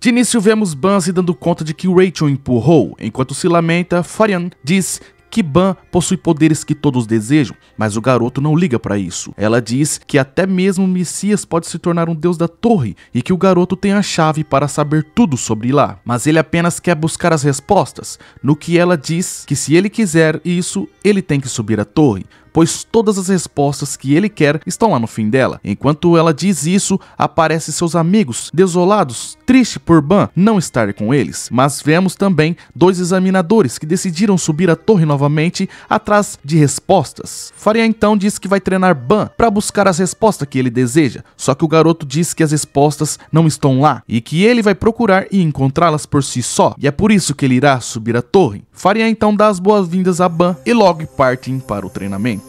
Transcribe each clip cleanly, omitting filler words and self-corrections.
De início vemos Ban se dando conta de que Rachel empurrou. Enquanto se lamenta, Farian diz que Ban possui poderes que todos desejam, mas o garoto não liga para isso. Ela diz que até mesmo o Messias pode se tornar um deus da torre e que o garoto tem a chave para saber tudo sobre lá, mas ele apenas quer buscar as respostas, no que ela diz que se ele quiser isso, ele tem que subir a torre, pois todas as respostas que ele quer estão lá no fim dela. Enquanto ela diz isso, aparecem seus amigos, desolados, tristes por Ban não estar com eles. Mas vemos também dois examinadores que decidiram subir a torre novamente atrás de respostas. Farian então diz que vai treinar Ban para buscar as respostas que ele deseja, só que o garoto diz que as respostas não estão lá e que ele vai procurar e encontrá-las por si só, e é por isso que ele irá subir a torre. Farian então dá as boas-vindas a Ban e logo partem para o treinamento.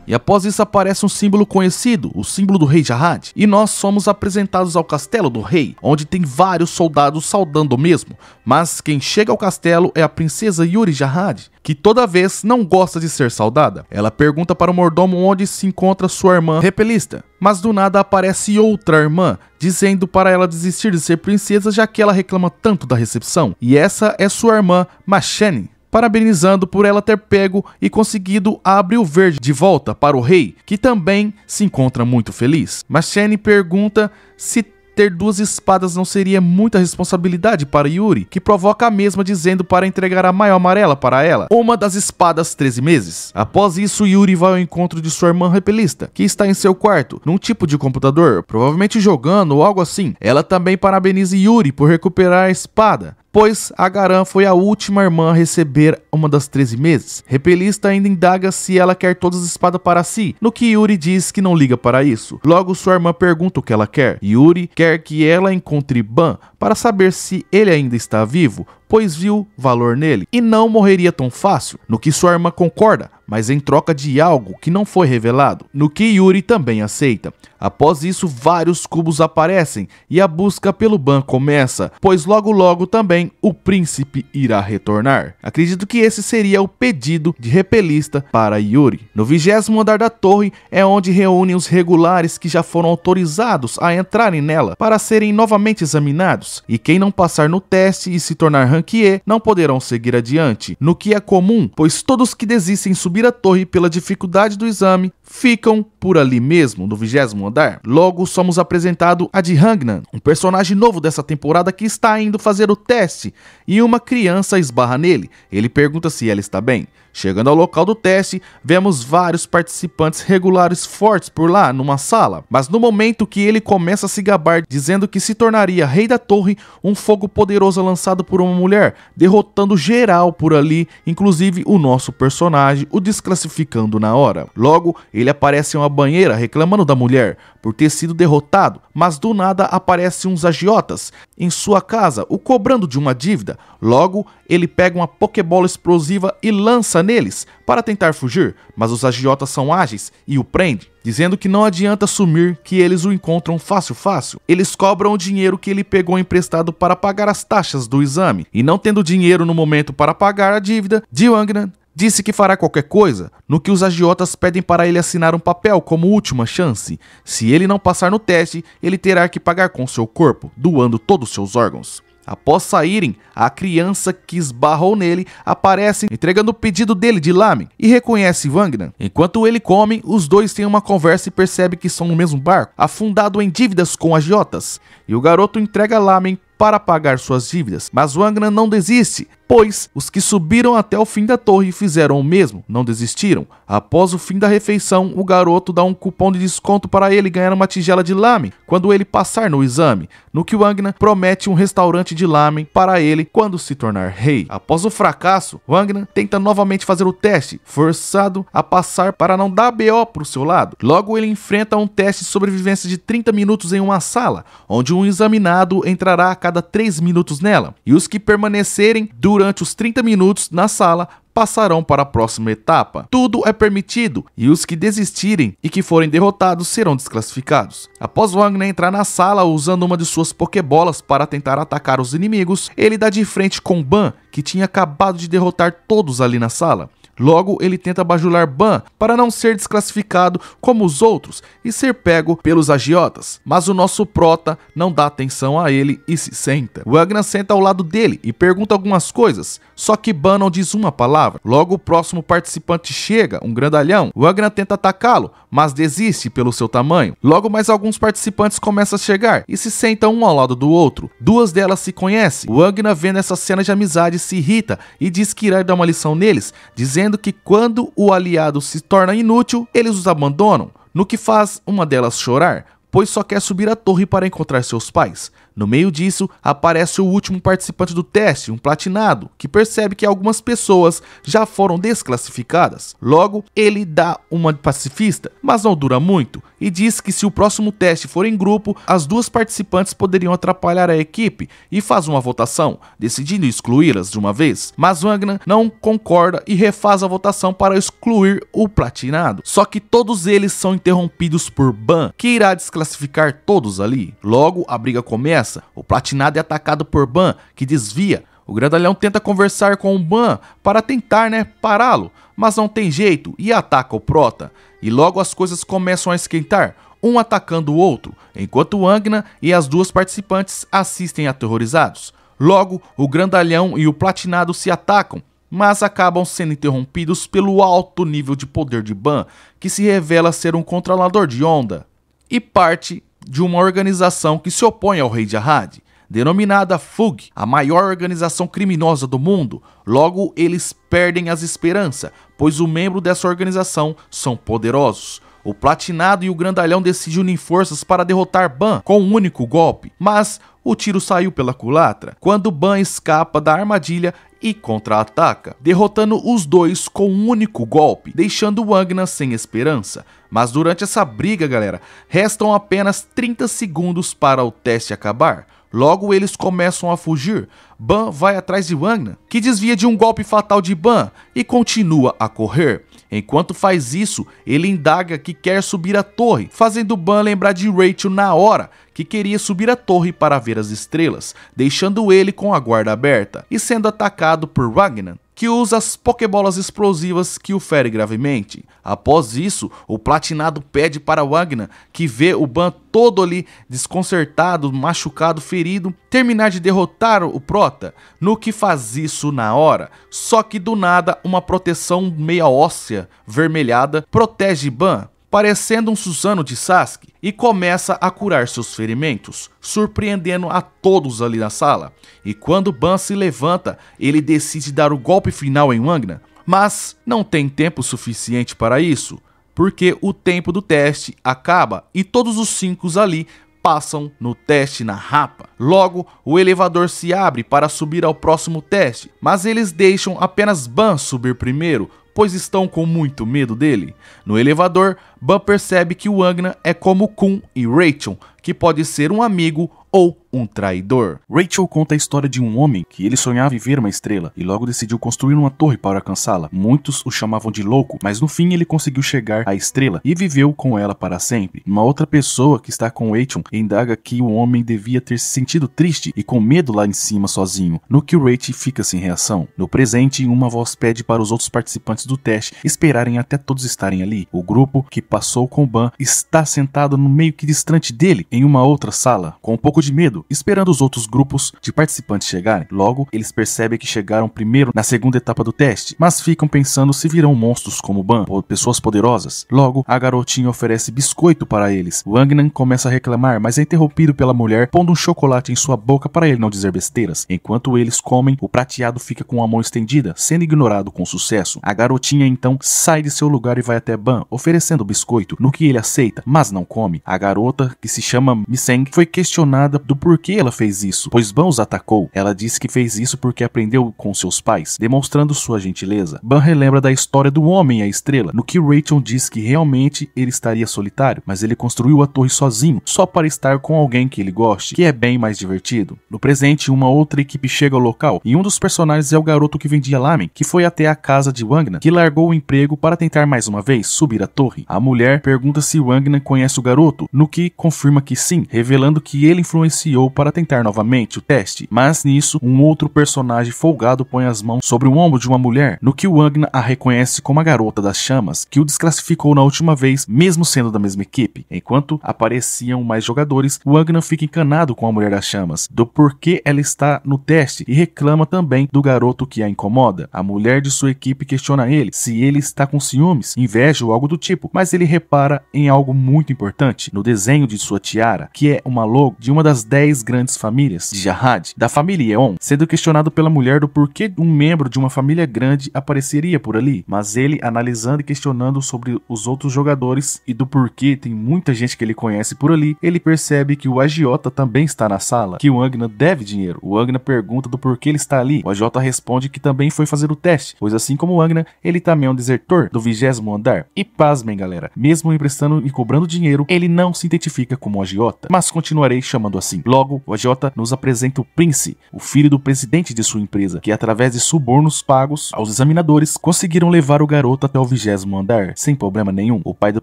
E após isso aparece um símbolo conhecido, o símbolo do rei Jarrad, e nós somos apresentados ao castelo do rei, onde tem vários soldados saudando o mesmo, mas quem chega ao castelo é a princesa Yuri Jarrad, que toda vez não gosta de ser saudada. Ela pergunta para o mordomo onde se encontra sua irmã Repelista, mas do nada aparece outra irmã, dizendo para ela desistir de ser princesa já que ela reclama tanto da recepção, e essa é sua irmã Machene, parabenizando por ela ter pego e conseguido a Abril Verde de volta para o rei, que também se encontra muito feliz. Machene pergunta se ter duas espadas não seria muita responsabilidade para Yuri, que provoca a mesma dizendo para entregar a Maior Amarela para ela, uma das espadas 13 meses. Após isso, Yuri vai ao encontro de sua irmã Repelista, que está em seu quarto, num tipo de computador, provavelmente jogando ou algo assim. Ela também parabeniza Yuri por recuperar a espada, pois Agaran foi a última irmã a receber uma das 13 meses. Repelista ainda indaga se ela quer todas as espadas para si, no que Yuri diz que não liga para isso. Logo sua irmã pergunta o que ela quer. Yuri quer que ela encontre Ban para saber se ele ainda está vivo, pois viu valor nele e não morreria tão fácil, no que sua irmã concorda, mas em troca de algo que não foi revelado, no que Yuri também aceita. Após isso, vários cubos aparecem e a busca pelo Ban começa, pois logo também o príncipe irá retornar. Acredito que esse seria o pedido de Repelista para Yuri. No 20º andar da torre é onde reúnem os regulares que já foram autorizados a entrarem nela para serem novamente examinados, e quem não passar no teste e se tornar ranquier não poderão seguir adiante, no que é comum, pois todos que desistem subir a torre pela dificuldade do exame ficam por ali mesmo, no 20º andar. Logo somos apresentados a Dihangnan, um personagem novo dessa temporada que está indo fazer o teste, e uma criança esbarra nele. Ele pergunta se ela está bem. Chegando ao local do teste, vemos vários participantes regulares fortes por lá numa sala, mas no momento que ele começa a se gabar dizendo que se tornaria rei da torre, um fogo poderoso é lançado por uma mulher, derrotando geral por ali, inclusive o nosso personagem, o desclassificando na hora. Logo, ele aparece em uma banheira reclamando da mulher por ter sido derrotado, mas do nada aparecem uns agiotas em sua casa, o cobrando de uma dívida. Logo, ele pega uma Pokébola explosiva e lança neles para tentar fugir, mas os agiotas são ágeis e o prendem, dizendo que não adianta sumir, que eles o encontram fácil. Eles cobram o dinheiro que ele pegou emprestado para pagar as taxas do exame, e não tendo dinheiro no momento para pagar a dívida, Dihangnan disse que fará qualquer coisa, no que os agiotas pedem para ele assinar um papel como última chance. Se ele não passar no teste, ele terá que pagar com seu corpo, doando todos os seus órgãos. Após saírem, a criança que esbarrou nele aparece entregando o pedido dele de lamen e reconhece Wangnan. Enquanto ele come, os dois têm uma conversa e percebe que são no mesmo barco, afundado em dívidas com agiotas, e o garoto entrega lamen para pagar suas dívidas, mas Wangnan não desiste, pois os que subiram até o fim da torre fizeram o mesmo, não desistiram. Após o fim da refeição, o garoto dá um cupom de desconto para ele ganhar uma tigela de lamen quando ele passar no exame, no que Wangnan promete um restaurante de lamen para ele quando se tornar rei. Após o fracasso, Wangnan tenta novamente fazer o teste, forçado a passar para não dar BO para o seu lado. Logo ele enfrenta um teste de sobrevivência de 30 minutos em uma sala, onde um examinado entrará a cada 3 minutos nela, e os que permanecerem durante os 30 minutos na sala passarão para a próxima etapa. Tudo é permitido, e os que desistirem e que forem derrotados serão desclassificados. Após Wangnan entrar na sala usando uma de suas Pokébolas para tentar atacar os inimigos, ele dá de frente com Ban, que tinha acabado de derrotar todos ali na sala. Logo, ele tenta bajular Ban para não ser desclassificado como os outros e ser pego pelos agiotas, mas o nosso prota não dá atenção a ele e se senta. Wagner senta ao lado dele e pergunta algumas coisas, só que Ban não diz uma palavra. Logo, o próximo participante chega, um grandalhão. Wagner tenta atacá-lo, mas desiste pelo seu tamanho. Logo, mais alguns participantes começam a chegar e se sentam um ao lado do outro. Duas delas se conhecem. Wagner, vendo essa cena de amizade, se irrita e diz que irá dar uma lição neles, dizendo que quando o aliado se torna inútil, eles os abandonam, no que faz uma delas chorar, pois só quer subir a torre para encontrar seus pais. No meio disso, aparece o último participante do teste, um platinado, que percebe que algumas pessoas já foram desclassificadas. Logo, ele dá uma de pacifista, mas não dura muito, e diz que se o próximo teste for em grupo, as duas participantes poderiam atrapalhar a equipe e faz uma votação, decidindo excluí-las de uma vez. Mas Wagner não concorda e refaz a votação para excluir o platinado. Só que todos eles são interrompidos por Ban, que irá desclassificar todos ali. Logo, a briga começa. O platinado é atacado por Ban, que desvia. O grandalhão tenta conversar com o Ban para tentar, pará-lo, mas não tem jeito e ataca o prota. E logo as coisas começam a esquentar, um atacando o outro, enquanto Wagner e as duas participantes assistem aterrorizados. Logo, o grandalhão e o platinado se atacam, mas acabam sendo interrompidos pelo alto nível de poder de Ban, que se revela ser um controlador de onda e parte de uma organização que se opõe ao Rei Jarrad, denominada FUG, a maior organização criminosa do mundo. Logo, eles perdem as esperanças, pois os membros dessa organização são poderosos. O platinado e o grandalhão decidem unir forças para derrotar Ban com um único golpe, mas o tiro saiu pela culatra, quando Ban escapa da armadilha e contra-ataca, derrotando os dois com um único golpe, deixando Wagner sem esperança. Mas durante essa briga, galera, restam apenas 30 segundos para o teste acabar. Logo, eles começam a fugir. Ban vai atrás de Wagner, que desvia de um golpe fatal de Ban e continua a correr. Enquanto faz isso, ele indaga que quer subir a torre, fazendo Ban lembrar de Rachel na hora, que queria subir a torre para ver as estrelas, deixando ele com a guarda aberta e sendo atacado por Wagner, que usa as pokebolas explosivas que o fere gravemente. Após isso, o platinado pede para Wagner, que vê o Ban todo ali desconcertado, machucado, ferido, terminar de derrotar o prota, no que faz isso na hora. Só que do nada, uma proteção meia óssea, vermelhada, protege Ban, parecendo um Susano de Sasuke, e começa a curar seus ferimentos, surpreendendo a todos ali na sala. E quando Ban se levanta, ele decide dar o golpe final em Wagner, mas não tem tempo suficiente para isso, porque o tempo do teste acaba e todos os 5 ali passam no teste na rapa. Logo, o elevador se abre para subir ao próximo teste, mas eles deixam apenas Ban subir primeiro, pois estão com muito medo dele. No elevador, Ban percebe que Wagner é como Kun e Rachel, que pode ser um amigo ou um traidor. Rachel conta a história de um homem que ele sonhava em ver uma estrela e logo decidiu construir uma torre para alcançá-la. Muitos o chamavam de louco, mas no fim ele conseguiu chegar à estrela e viveu com ela para sempre. Uma outra pessoa que está com Rachel indaga que o homem devia ter se sentido triste e com medo lá em cima sozinho, no que Rachel fica sem reação. No presente, uma voz pede para os outros participantes do teste esperarem até todos estarem ali. O grupo que passou com Ban está sentado no meio que distante dele, em uma outra sala, com um pouco de medo, esperando os outros grupos de participantes chegarem. Logo, eles percebem que chegaram primeiro na segunda etapa do teste, mas ficam pensando se virão monstros como Ban ou pessoas poderosas. Logo, a garotinha oferece biscoito para eles. Wagner começa a reclamar, mas é interrompido pela mulher, pondo um chocolate em sua boca para ele não dizer besteiras. Enquanto eles comem, o prateado fica com a mão estendida, sendo ignorado com sucesso. A garotinha então sai de seu lugar e vai até Ban, oferecendo o biscoito, no que ele aceita, mas não come. A garota, que se chama Miseng, foi questionada do porquê ela fez isso, pois Ban os atacou. Ela disse que fez isso porque aprendeu com seus pais, demonstrando sua gentileza. Ban relembra da história do homem e a estrela, no que Rachel diz que realmente ele estaria solitário, mas ele construiu a torre sozinho, só para estar com alguém que ele goste, que é bem mais divertido. No presente, uma outra equipe chega ao local, e um dos personagens é o garoto que vendia lamen, que foi até a casa de Wagner Wangna, que largou o emprego para tentar mais uma vez subir a torre. A mulher pergunta se Wangna conhece o garoto, no que confirma que sim, revelando que ele influenciou para tentar novamente o teste. Mas nisso, um outro personagem folgado põe as mãos sobre o ombro de uma mulher, no que Wangna a reconhece como a garota das chamas, que o desclassificou na última vez, mesmo sendo da mesma equipe. Enquanto apareciam mais jogadores, Wangna fica encanado com a mulher das chamas, do porquê ela está no teste, e reclama também do garoto que a incomoda. A mulher de sua equipe questiona ele se ele está com ciúmes, inveja ou algo do tipo, mas ele repara em algo muito importante, no desenho de sua tiara, que é uma logo de uma das 10 grandes famílias de Jahad, da família Yeon, sendo questionado pela mulher do porquê um membro de uma família grande apareceria por ali, mas ele, analisando e questionando sobre os outros jogadores e do porquê tem muita gente que ele conhece por ali, ele percebe que o agiota também está na sala, que o Wangna deve dinheiro. O Wangna pergunta do porquê ele está ali. O agiota responde que também foi fazer o teste, pois assim como o Wangna, ele também é um desertor do 20º andar. E pasmem, galera, mesmo emprestando e cobrando dinheiro, ele não se identifica como agiota, mas continuarei chamando assim. Logo, o agiota nos apresenta o Prince, o filho do presidente de sua empresa, que através de subornos pagos aos examinadores, conseguiram levar o garoto até o 20º andar, sem problema nenhum. O pai do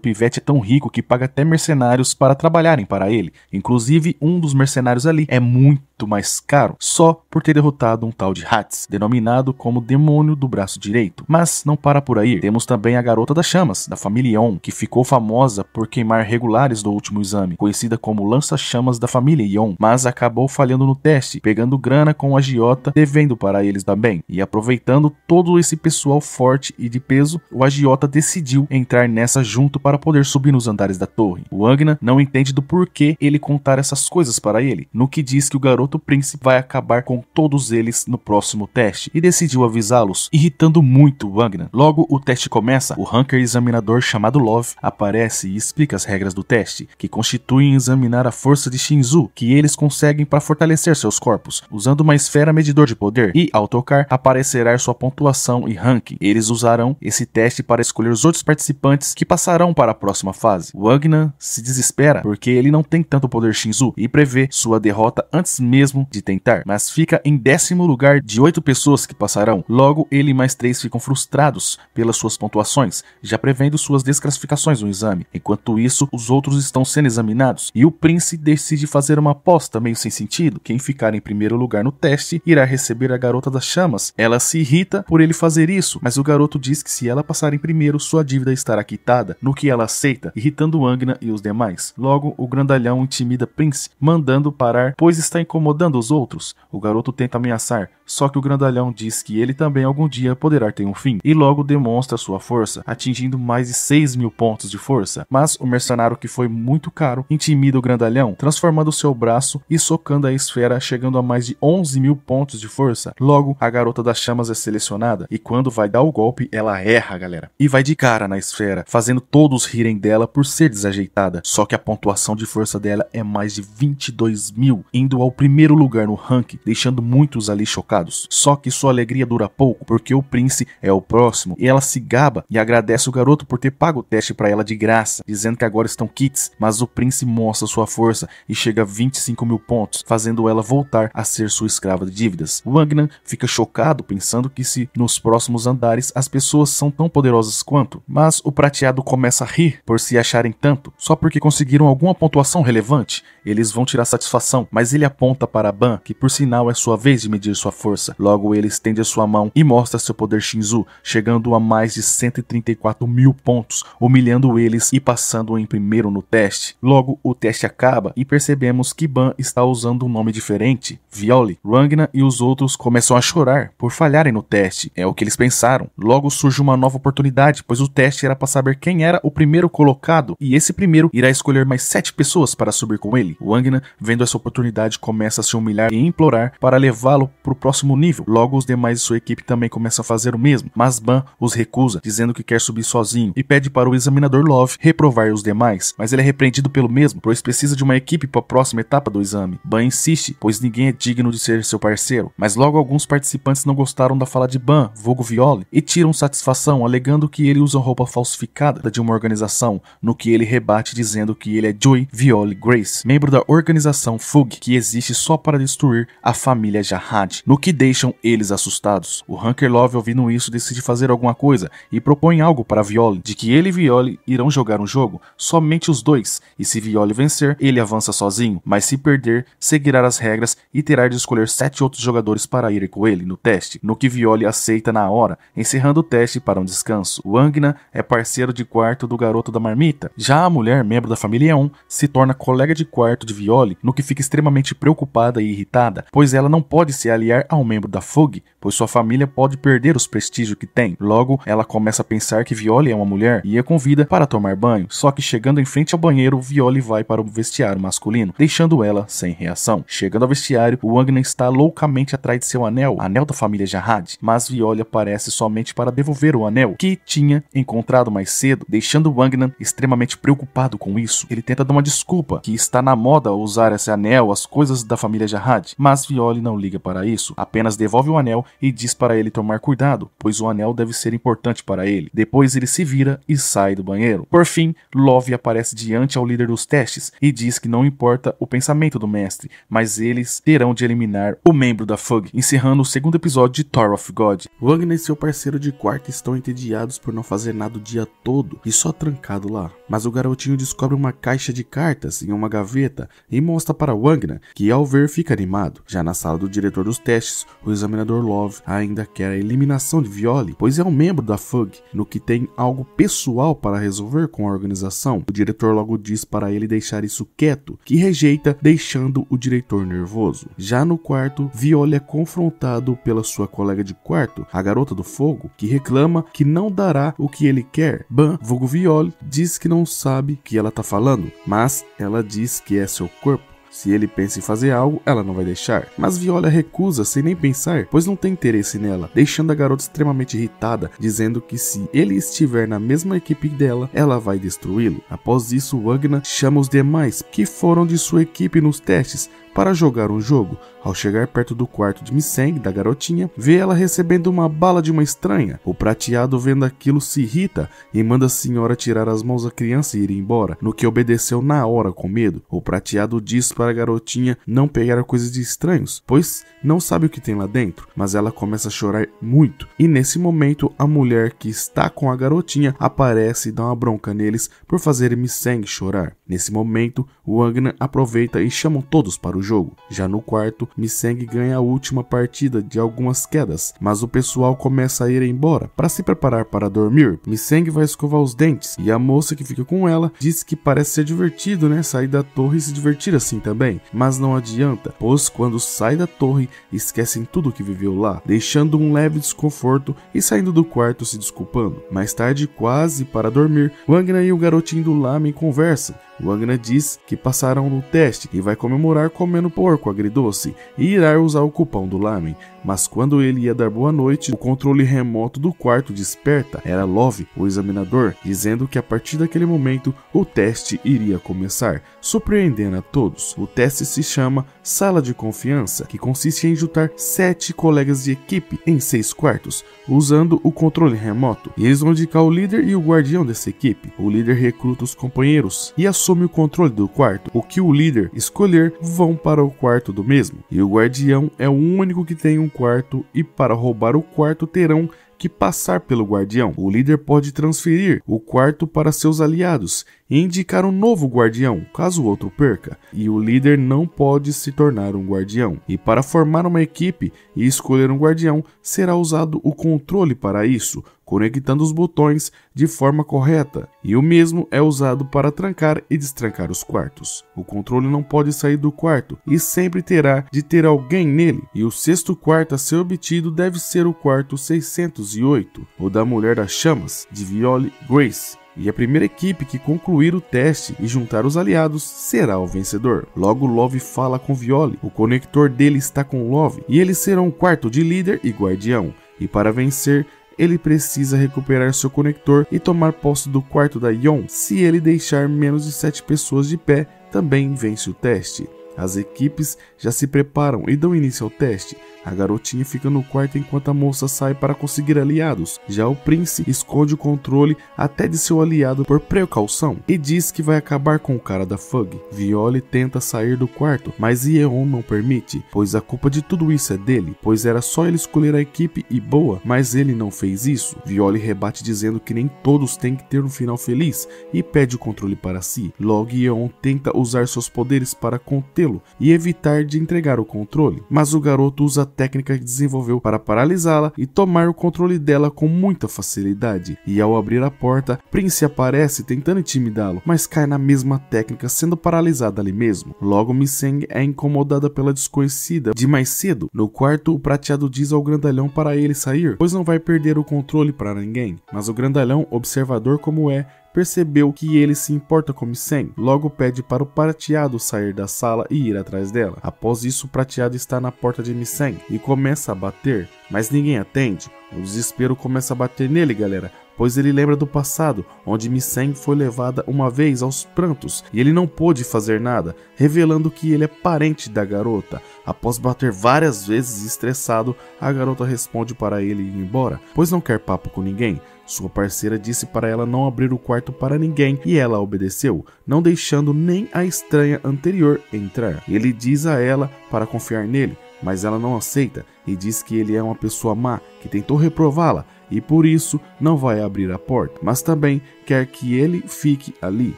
pivete é tão rico que paga até mercenários para trabalharem para ele. Inclusive, um dos mercenários ali é muito mais caro, só por ter derrotado um tal de Hats, denominado como demônio do braço direito. Mas não para por aí, temos também a garota das chamas, da família Yeon, que ficou famosa por queimar regulares do último exame, conhecida como lança-chamas da família Yeon, mas acabou falhando no teste, pegando grana com o agiota, devendo para eles também. E aproveitando todo esse pessoal forte e de peso, o agiota decidiu entrar nessa junto para poder subir nos andares da torre. O Wangna não entende do porquê ele contar essas coisas para ele, no que diz que o garoto príncipe vai acabar com todos eles no próximo teste, e decidiu avisá-los, irritando muito Wangna. Logo o teste começa, o ranker examinador chamado Love aparece e explica as regras do teste, que constituem examinar a força de Shinzu, que eles conseguem para fortalecer seus corpos, usando uma esfera medidor de poder, e ao tocar aparecerá sua pontuação e ranking. Eles usarão esse teste para escolher os outros participantes que passarão para a próxima fase. Wangna se desespera porque ele não tem tanto poder Shinzu e prevê sua derrota antes mesmo de tentar, mas fica em 10º lugar de 8 pessoas que passarão. Logo, ele e mais 3 ficam frustrados pelas suas pontuações, já prevendo suas desclassificações no exame. Enquanto isso, os outros estão sendo examinados, e o Prince decide fazer uma aposta meio sem sentido. Quem ficar em primeiro lugar no teste irá receber a garota das chamas. Ela se irrita por ele fazer isso, mas o garoto diz que se ela passar em primeiro, sua dívida estará quitada, no que ela aceita, irritando Wangna e os demais. Logo, o grandalhão intimida Prince, mandando parar, pois está incomodando os outros. O garoto tenta ameaçar, só que o grandalhão diz que ele também algum dia poderá ter um fim, e logo demonstra sua força, atingindo mais de 6.000 pontos de força. Mas o mercenário, que foi muito caro, intimida o grandalhão, transformando seu braço e socando a esfera, chegando a mais de 11.000 pontos de força. Logo, a garota das chamas é selecionada, e quando vai dar o golpe, ela erra, galera, e vai de cara na esfera, fazendo todos rirem dela por ser desajeitada. Só que a pontuação de força dela é mais de 22.000, indo ao primeiro lugar no ranking, deixando muitos ali chocados. Só que sua alegria dura pouco, porque o Prince é o próximo, e ela se gaba e agradece o garoto por ter pago o teste para ela de graça, dizendo que agora estão kits. Mas o Prince mostra sua força e chega a 25.000 pontos, fazendo ela voltar a ser sua escrava de dívidas. Wangna fica chocado, pensando que se nos próximos andares as pessoas são tão poderosas quanto, mas o prateado começa a rir por se acharem tanto, só porque conseguiram alguma pontuação relevante. Eles vão tirar satisfação, mas ele aponta para Ban, que por sinal é sua vez de medir sua força. Logo ele estende a sua mão e mostra seu poder Shinzu, chegando a mais de 134.000 pontos, humilhando eles e passando em primeiro no teste. Logo o teste acaba e percebemos que Ban está usando um nome diferente, Violi. Wangna e os outros começam a chorar por falharem no teste, é o que eles pensaram. Logo surge uma nova oportunidade, pois o teste era para saber quem era o primeiro colocado, e esse primeiro irá escolher mais 7 pessoas para subir com ele. Wangna, vendo essa oportunidade, começa a se humilhar e implorar para levá-lo para o próximo nível. Logo os demais de sua equipe também começam a fazer o mesmo, mas Ban os recusa, dizendo que quer subir sozinho, e pede para o examinador Love reprovar os demais, mas ele é repreendido pelo mesmo, pois precisa de uma equipe para a próxima etapa do exame. Ban insiste, pois ninguém é digno de ser seu parceiro, mas logo alguns participantes não gostaram da fala de Ban, vulgo Violi, e tiram satisfação, alegando que ele usa roupa falsificada de uma organização, no que ele rebate dizendo que ele é Joy Violi Grace, membro da organização FUG, que existe só para destruir a família Jahad, no que deixam eles assustados. O Hunker Love, ouvindo isso, decide fazer alguma coisa e propõe algo para Violi, de que ele e Violi irão jogar um jogo, somente os dois, e se Violi vencer, ele avança sozinho, mas se perder, seguirá as regras e terá de escolher 7 outros jogadores para irem com ele no teste, no que Violi aceita na hora, encerrando o teste para um descanso. Wangna é parceiro de quarto do garoto da marmita. Já a mulher, membro da família Yeon, se torna colega de quarto de Violi, no que fica extremamente preocupada e irritada, pois ela não pode se aliar a um membro da FUG, pois sua família pode perder os prestígios que tem. Logo, ela começa a pensar que Violi é uma mulher e a convida para tomar banho, só que chegando em frente ao banheiro, Violi vai para o vestiário masculino, deixando ela sem reação. Chegando ao vestiário, Wangna está loucamente atrás de seu anel da família Jahad, mas Violi aparece somente para devolver o anel que tinha encontrado mais cedo, deixando Wangna extremamente preocupado com isso. Ele tenta dar uma desculpa, que está na moda usar esse anel, as coisas da família Jahad, mas Violi não liga para isso, apenas devolve o anel e diz para ele tomar cuidado, pois o anel deve ser importante para ele. Depois ele se vira e sai do banheiro. Por fim, Love aparece diante ao líder dos testes e diz que não importa o pensamento do mestre, mas eles terão de eliminar o membro da FUG, encerrando o segundo episódio de Tower of God. Wangna e seu parceiro de quarto estão entediados por não fazer nada o dia todo e só trancado lá. Mas o garotinho descobre uma caixa de cartas em uma gaveta e mostra para Wangna, que ao ver fica animado. Já na sala do diretor dos testes, o examinador Love ainda quer a eliminação de Violi, pois é um membro da FUG, no que tem algo pessoal para resolver com a organização. O diretor logo diz para ele deixar isso quieto, que rejeita, deixando o diretor nervoso. Já no quarto, Violi é confrontado pela sua colega de quarto, a garota do fogo, que reclama que não dará o que ele quer. Ban, vulgo Violi, diz que não sabe o que ela tá falando, mas ela diz que é seu corpo. Se ele pensa em fazer algo, ela não vai deixar. Mas Violi recusa sem nem pensar, pois não tem interesse nela, deixando a garota extremamente irritada, dizendo que se ele estiver na mesma equipe dela, ela vai destruí-lo. Após isso, Wangna chama os demais que foram de sua equipe nos testes para jogar um jogo. Ao chegar perto do quarto de Miseng, da garotinha, vê ela recebendo uma bala de uma estranha. O prateado, vendo aquilo, se irrita e manda a senhora tirar as mãos da criança e ir embora, no que obedeceu na hora com medo. O prateado diz para a garotinha não pegar coisas de estranhos, pois não sabe o que tem lá dentro, mas ela começa a chorar muito. E nesse momento, a mulher que está com a garotinha aparece e dá uma bronca neles por fazerem Miseng chorar. Nesse momento, Wangna aproveita e chamam todos para o jogo. Já no quarto, Miseng ganha a última partida de algumas quedas, mas o pessoal começa a ir embora para se preparar para dormir. Miseng vai escovar os dentes e a moça que fica com ela diz que parece ser divertido, né, sair da torre e se divertir assim também, mas não adianta, pois quando sai da torre esquecem tudo que viveu lá, deixando um leve desconforto e saindo do quarto se desculpando. Mais tarde, quase para dormir, Wangna e o garotinho do lamen conversam. Wangna diz que passaram no teste e vai comemorar comendo porco agridoce e irá usar o cupom do lamen, mas quando ele ia dar boa noite, o controle remoto do quarto desperta. Era Love, o examinador, dizendo que a partir daquele momento o teste iria começar, surpreendendo a todos. O teste se chama Sala de Confiança, que consiste em juntar 7 colegas de equipe em 6 quartos, usando o controle remoto, e eles vão indicar o líder e o guardião dessa equipe. O líder recruta os companheiros e assume o controle do quarto. O que o líder escolher vão para o quarto do mesmo, e o guardião é o único que tem um quarto, e para roubar o quarto terão que passar pelo guardião. O líder pode transferir o quarto para seus aliados e indicar um novo guardião, caso o outro perca, e o líder não pode se tornar um guardião. E para formar uma equipe e escolher um guardião, será usado o controle para isso, conectando os botões de forma correta, e o mesmo é usado para trancar e destrancar os quartos. O controle não pode sair do quarto e sempre terá de ter alguém nele, e o 6º quarto a ser obtido deve ser o quarto 608, o da Mulher das Chamas, de Violi Grace. E a primeira equipe que concluir o teste e juntar os aliados será o vencedor. Logo, Love fala com Violi, o conector dele está com Love, e eles serão um quarto de líder e guardião, e para vencer, ele precisa recuperar seu conector e tomar posse do quarto da Yeon. Se ele deixar menos de 7 pessoas de pé, também vence o teste. As equipes já se preparam e dão início ao teste. A garotinha fica no quarto enquanto a moça sai para conseguir aliados. Já o príncipe esconde o controle até de seu aliado por precaução e diz que vai acabar com o cara da Fug. Viole tenta sair do quarto, mas Yeon não permite, pois a culpa de tudo isso é dele, pois era só ele escolher a equipe e boa, mas ele não fez isso. Viole rebate dizendo que nem todos têm que ter um final feliz e pede o controle para si. Logo Yeon tenta usar seus poderes para contê-lo e evitar de entregar o controle, mas o garoto usa a técnica que desenvolveu para paralisá-la e tomar o controle dela com muita facilidade. E ao abrir a porta, Prince aparece tentando intimidá-lo, mas cai na mesma técnica, sendo paralisada ali mesmo. Logo Misseng é incomodada pela desconhecida de mais cedo. No quarto, o prateado diz ao grandalhão para ele sair, pois não vai perder o controle para ninguém. Mas o grandalhão, observador como é, percebeu que ele se importa com Misseng. Logo pede para o prateado sair da sala e ir atrás dela. Após isso, o prateado está na porta de Misseng e começa a bater, mas ninguém atende. O desespero começa a bater nele, galera, pois ele lembra do passado, onde Misseng foi levada uma vez aos prantos e ele não pôde fazer nada, revelando que ele é parente da garota. Após bater várias vezes estressado, a garota responde para ele ir embora, pois não quer papo com ninguém. Sua parceira disse para ela não abrir o quarto para ninguém e ela obedeceu, não deixando nem a estranha anterior entrar. Ele diz a ela para confiar nele, mas ela não aceita e diz que ele é uma pessoa má, que tentou reprová-la e por isso não vai abrir a porta, mas também quer que ele fique ali.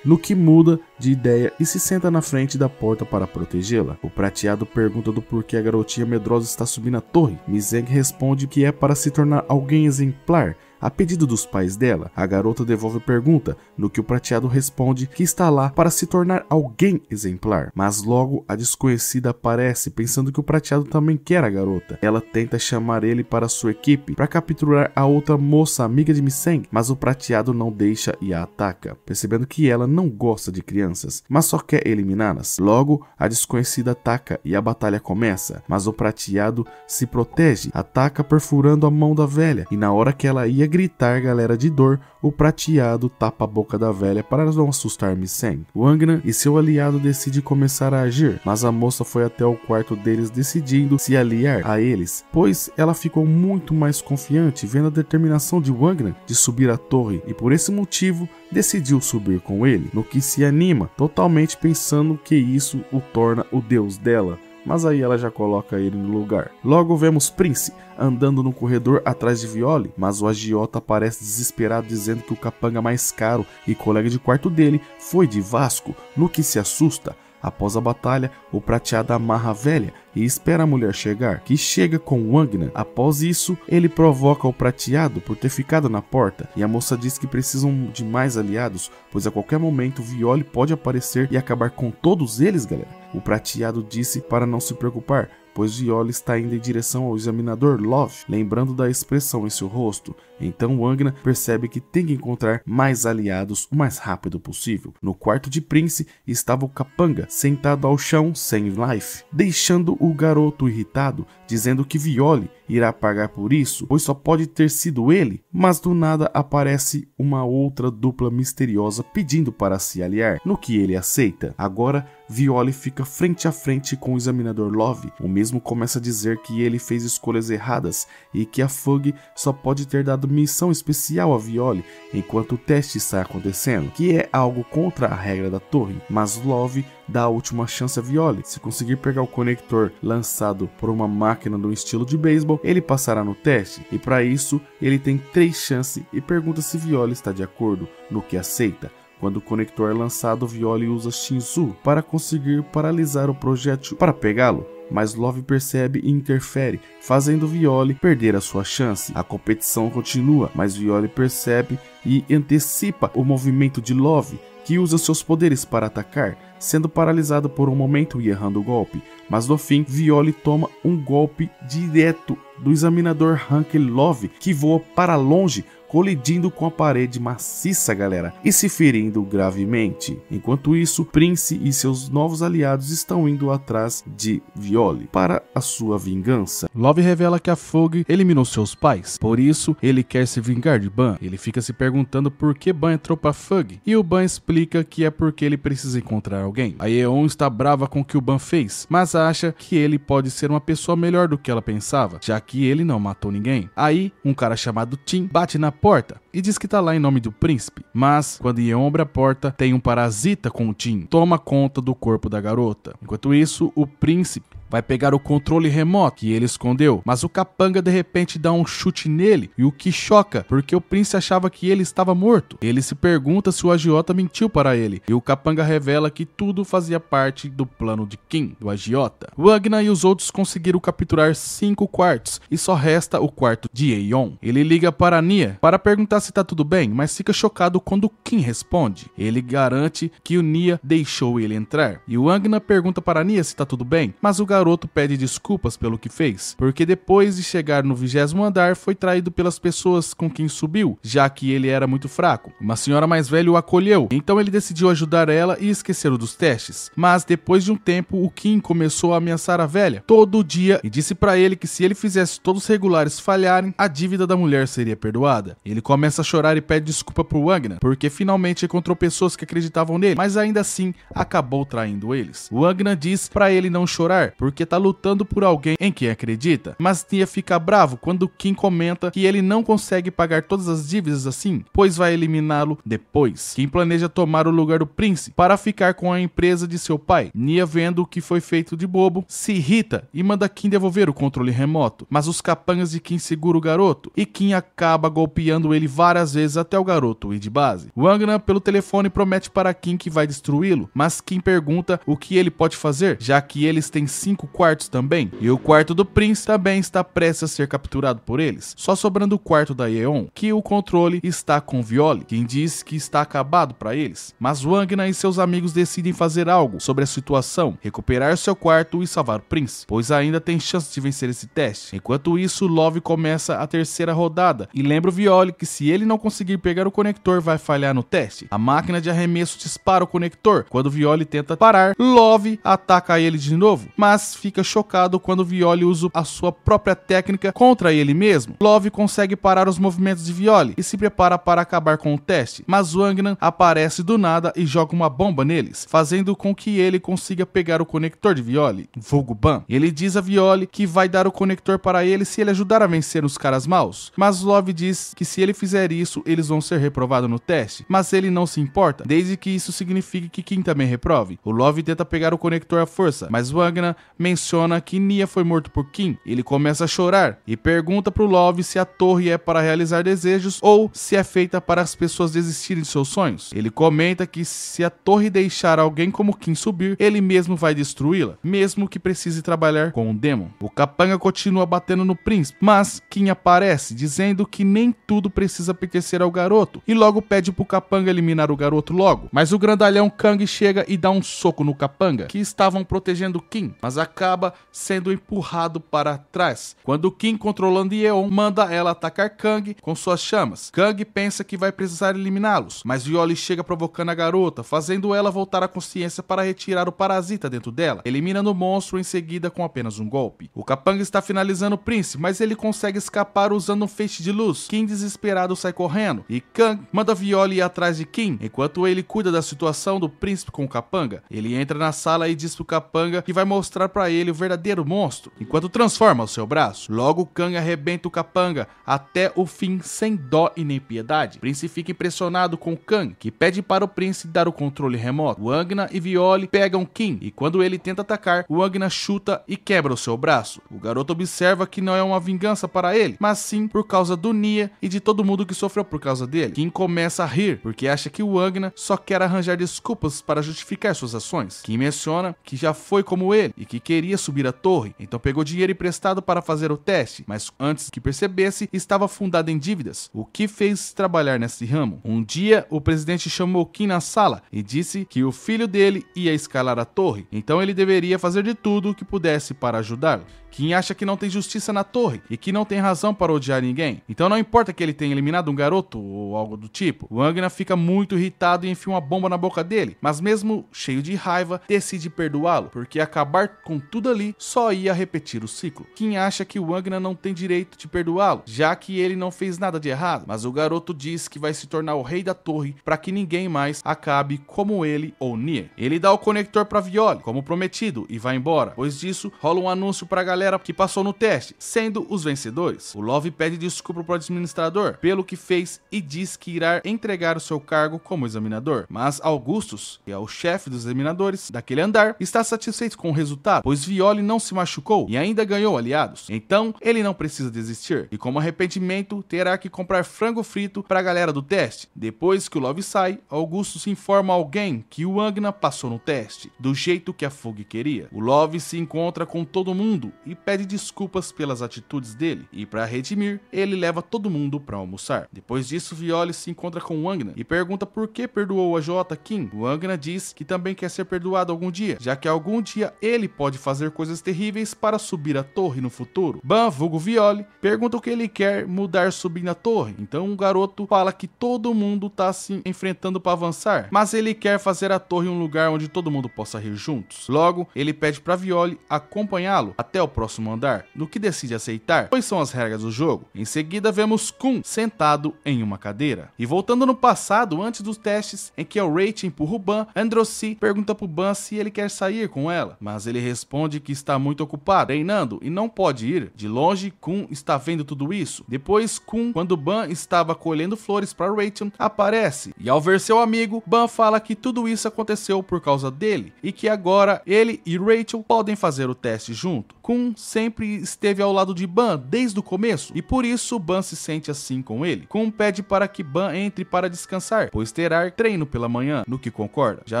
Luke muda de ideia e se senta na frente da porta para protegê-la. O prateado pergunta do porquê a garotinha medrosa está subindo a torre. Misseng responde que é para se tornar alguém exemplar, a pedido dos pais dela. A garota devolve a pergunta, no que o prateado responde que está lá para se tornar alguém exemplar. Mas logo a desconhecida aparece, pensando que o prateado também quer a garota. Ela tenta chamar ele para sua equipe para capturar a outra moça amiga de Misseng, mas o prateado não deixa e a ataca, percebendo que ela não gosta de crianças, mas só quer eliminá-las. Logo a desconhecida ataca e a batalha começa, mas o prateado se protege, ataca perfurando a mão da velha, e na hora que ela ia gritar, galera, de dor, o prateado tapa a boca da velha para não assustar Misseng. Wangnan e seu aliado decidem começar a agir, mas a moça foi até o quarto deles decidindo se aliar a eles, pois ela ficou muito mais confiante vendo a determinação de Wangnan de subir a torre e por esse motivo decidiu subir com ele, no que se anima, totalmente pensando que isso o torna o deus dela. Mas aí ela já coloca ele no lugar. Logo vemos Prince andando no corredor atrás de Viole, mas o agiota aparece desesperado dizendo que o capanga mais caro e colega de quarto dele foi de Vasco, no que se assusta. Após a batalha, o prateado amarra a velha e espera a mulher chegar, que chega com Wangnan. Após isso, ele provoca o prateado por ter ficado na porta, e a moça diz que precisam de mais aliados, pois a qualquer momento Viole pode aparecer e acabar com todos eles, galera. O prateado disse para não se preocupar, pois Viole está indo em direção ao examinador Love, lembrando da expressão em seu rosto. Então Wangnan percebe que tem que encontrar mais aliados o mais rápido possível. No quarto de Prince estava o capanga, sentado ao chão sem life, deixando o garoto irritado, dizendo que Viole irá pagar por isso, pois só pode ter sido ele. Mas do nada aparece uma outra dupla misteriosa pedindo para se aliar, no que ele aceita. Agora Viole fica frente a frente com o examinador Love. O mesmo começa a dizer que ele fez escolhas erradas e que a Fug só pode ter dado missão especial a Viole enquanto o teste está acontecendo, que é algo contra a regra da torre. Mas Love dá a última chance a Viole. Se conseguir pegar o conector lançado por uma máquina do estilo de beisebol, ele passará no teste, e para isso ele tem 3 chances e pergunta se Viole está de acordo, no que aceita. Quando o conector é lançado, Viole usa Shinzu para conseguir paralisar o projétil para pegá-lo, mas Love percebe e interfere, fazendo Viole perder a sua chance. A competição continua, mas Viole percebe e antecipa o movimento de Love, que usa seus poderes para atacar, sendo paralisado por um momento e errando o golpe. Mas no fim, Viole toma um golpe direto do examinador Hank Love, que voa para longe, colidindo com a parede maciça, galera, e se ferindo gravemente. Enquanto isso, Prince e seus novos aliados estão indo atrás de Violi para a sua vingança. Love revela que a Fogg eliminou seus pais, por isso ele quer se vingar de Ban. Ele fica se perguntando por que Ban entrou pra Fogg, e o Ban explica que é porque ele precisa encontrar alguém. A Yeon está brava com o que o Ban fez, mas acha que ele pode ser uma pessoa melhor do que ela pensava, já que ele não matou ninguém. Aí, um cara chamado Tim bate na porta e diz que tá lá em nome do príncipe, mas quando Yeon abre a porta, tem um parasita com o Tim, toma conta do corpo da garota. Enquanto isso, o príncipe vai pegar o controle remoto que ele escondeu, mas o capanga de repente dá um chute nele, e o que choca, porque o príncipe achava que ele estava morto. Ele se pergunta se o agiota mentiu para ele, e o capanga revela que tudo fazia parte do plano de Kim, do agiota. Wagner e os outros conseguiram capturar 5 quartos, e só resta o quarto de Yeon. Ele liga para Nia para perguntar se tá tudo bem, mas fica chocado quando Kim responde. Ele garante que o Nia deixou ele entrar, e o Wagner pergunta para Nia se tá tudo bem, mas o garoto pede desculpas pelo que fez, porque depois de chegar no 20º andar foi traído pelas pessoas com quem subiu, já que ele era muito fraco. Uma senhora mais velha o acolheu, então ele decidiu ajudar ela e esqueceu dos testes. Mas depois de um tempo, o Kim começou a ameaçar a velha todo dia e disse pra ele que se ele fizesse todos os regulares falharem, a dívida da mulher seria perdoada. Ele começa a chorar e pede desculpa pro Wagner, porque finalmente encontrou pessoas que acreditavam nele, mas ainda assim acabou traindo eles. O Wagner diz pra ele não chorar, porque tá lutando por alguém em quem acredita, mas Nia fica bravo quando Kim comenta que ele não consegue pagar todas as dívidas assim, pois vai eliminá-lo depois. Kim planeja tomar o lugar do príncipe para ficar com a empresa de seu pai. Nia, vendo o que foi feito de bobo, se irrita e manda Kim devolver o controle remoto, mas os capangas de Kim seguram o garoto, e Kim acaba golpeando ele várias vezes até o garoto ir de base. Wagner, pelo telefone, promete para Kim que vai destruí-lo, mas Kim pergunta o que ele pode fazer, já que eles têm 5 quartos também, e o quarto do príncipe também está prestes a ser capturado por eles, só sobrando o quarto da Yeon, que o controle está com Violi, quem diz que está acabado para eles. Mas Wagner e seus amigos decidem fazer algo sobre a situação, recuperar seu quarto e salvar o príncipe, pois ainda tem chance de vencer esse teste. Enquanto isso, Love começa a terceira rodada e lembra o Violi que se ele não conseguir pegar o conector, vai falhar no teste. A máquina de arremesso dispara o conector. Quando Violi tenta parar, Love ataca ele de novo, mas fica chocado quando Violi usa a sua própria técnica contra ele mesmo. Love consegue parar os movimentos de Violi e se prepara para acabar com o teste, mas Wagner aparece do nada e joga uma bomba neles, fazendo com que ele consiga pegar o conector de Violi, vulgo Ban. Ele diz a Violi que vai dar o conector para ele se ele ajudar a vencer os caras maus, mas Love diz que se ele fizer isso, eles vão ser reprovados no teste, mas ele não se importa, desde que isso signifique que Kim também reprove. O Love tenta pegar o conector à força, mas Wagner menciona que Nia foi morto por Kim. Ele começa a chorar e pergunta pro Love se a torre é para realizar desejos ou se é feita para as pessoas desistirem de seus sonhos. Ele comenta que se a torre deixar alguém como Kim subir, ele mesmo vai destruí-la, mesmo que precise trabalhar com um demon. O capanga continua batendo no príncipe, mas Kim aparece, dizendo que nem tudo precisa pertencer ao garoto, e logo pede pro capanga eliminar o garoto logo. Mas o grandalhão Kang chega e dá um soco no capanga, que estavam protegendo Kim, mas acaba sendo empurrado para trás, quando Kim, controlando Yeon, manda ela atacar Kang com suas chamas. Kang pensa que vai precisar eliminá-los, mas Violi chega provocando a garota, fazendo ela voltar à consciência para retirar o parasita dentro dela, eliminando o monstro em seguida com apenas um golpe. O capanga está finalizando o príncipe, mas ele consegue escapar usando um feixe de luz. Kim, desesperado, sai correndo, e Kang manda Violi ir atrás de Kim, enquanto ele cuida da situação do príncipe com o capanga. Ele entra na sala e diz pro capanga que vai mostrar para ele o verdadeiro monstro, enquanto transforma o seu braço. Logo, Kang arrebenta o capanga até o fim, sem dó e nem piedade. O príncipe fica impressionado com Kang, que pede para o príncipe dar o controle remoto. Wagner e Violi pegam Kim, e quando ele tenta atacar, Wagner chuta e quebra o seu braço. O garoto observa que não é uma vingança para ele, mas sim por causa do Nia e de todo mundo que sofreu por causa dele. Kim começa a rir, porque acha que Wagner só quer arranjar desculpas para justificar suas ações. Kim menciona que já foi como ele, e que queria subir a torre, então pegou dinheiro emprestado para fazer o teste, mas antes que percebesse, estava afundado em dívidas, o que fez trabalhar nesse ramo. Um dia, o presidente chamou Kim na sala e disse que o filho dele ia escalar a torre, então ele deveria fazer de tudo o que pudesse para ajudá-lo. Kim acha que não tem justiça na torre e que não tem razão para odiar ninguém. Então não importa que ele tenha eliminado um garoto ou algo do tipo. Wagner fica muito irritado e enfia uma bomba na boca dele, mas mesmo cheio de raiva, decide perdoá-lo, porque acabar com tudo ali só ia repetir o ciclo. Kim acha que Wagner não tem direito de perdoá-lo, já que ele não fez nada de errado, mas o garoto diz que vai se tornar o rei da torre para que ninguém mais acabe como ele ou Nier. Ele dá o conector para Violi, como prometido, e vai embora. Depois disso, rola um anúncio para a galera que passou no teste, sendo os vencedores. O Love pede desculpa para o administrador pelo que fez e diz que irá entregar o seu cargo como examinador. Mas Augustus, que é o chefe dos examinadores daquele andar, está satisfeito com o resultado, pois Violi não se machucou e ainda ganhou aliados. Então, ele não precisa desistir e, como arrependimento, terá que comprar frango frito para a galera do teste. Depois que o Love sai, Augustus informa alguém que o Wagner passou no teste, do jeito que a Fug queria. O Love se encontra com todo mundo e pede desculpas pelas atitudes dele, e para redimir, ele leva todo mundo para almoçar. Depois disso, Violi se encontra com Wagner e pergunta por que perdoou a J. Kim. Wagner diz que também quer ser perdoado algum dia, já que algum dia ele pode fazer coisas terríveis para subir a torre no futuro. Ban, vulgo Violi, pergunta o que ele quer mudar subindo a torre. Então o garoto fala que todo mundo tá se enfrentando para avançar, mas ele quer fazer a torre um lugar onde todo mundo possa rir juntos. Logo, ele pede para Violi acompanhá-lo até o próximo andar, no que decide aceitar, pois são as regras do jogo. Em seguida vemos Kun sentado em uma cadeira. E voltando no passado, antes dos testes, em que o Rachel empurra o Ban, Androssi pergunta pro Ban se ele quer sair com ela, mas ele responde que está muito ocupado, treinando, e não pode ir. De longe, Kun está vendo tudo isso. Depois, Kun, quando Ban estava colhendo flores para Rachel, aparece, e ao ver seu amigo, Ban fala que tudo isso aconteceu por causa dele, e que agora ele e Rachel podem fazer o teste junto. Kun sempre esteve ao lado de Ban desde o começo, e por isso Ban se sente assim com ele. Kun pede para que Ban entre para descansar, pois terá treino pela manhã, no que concorda. Já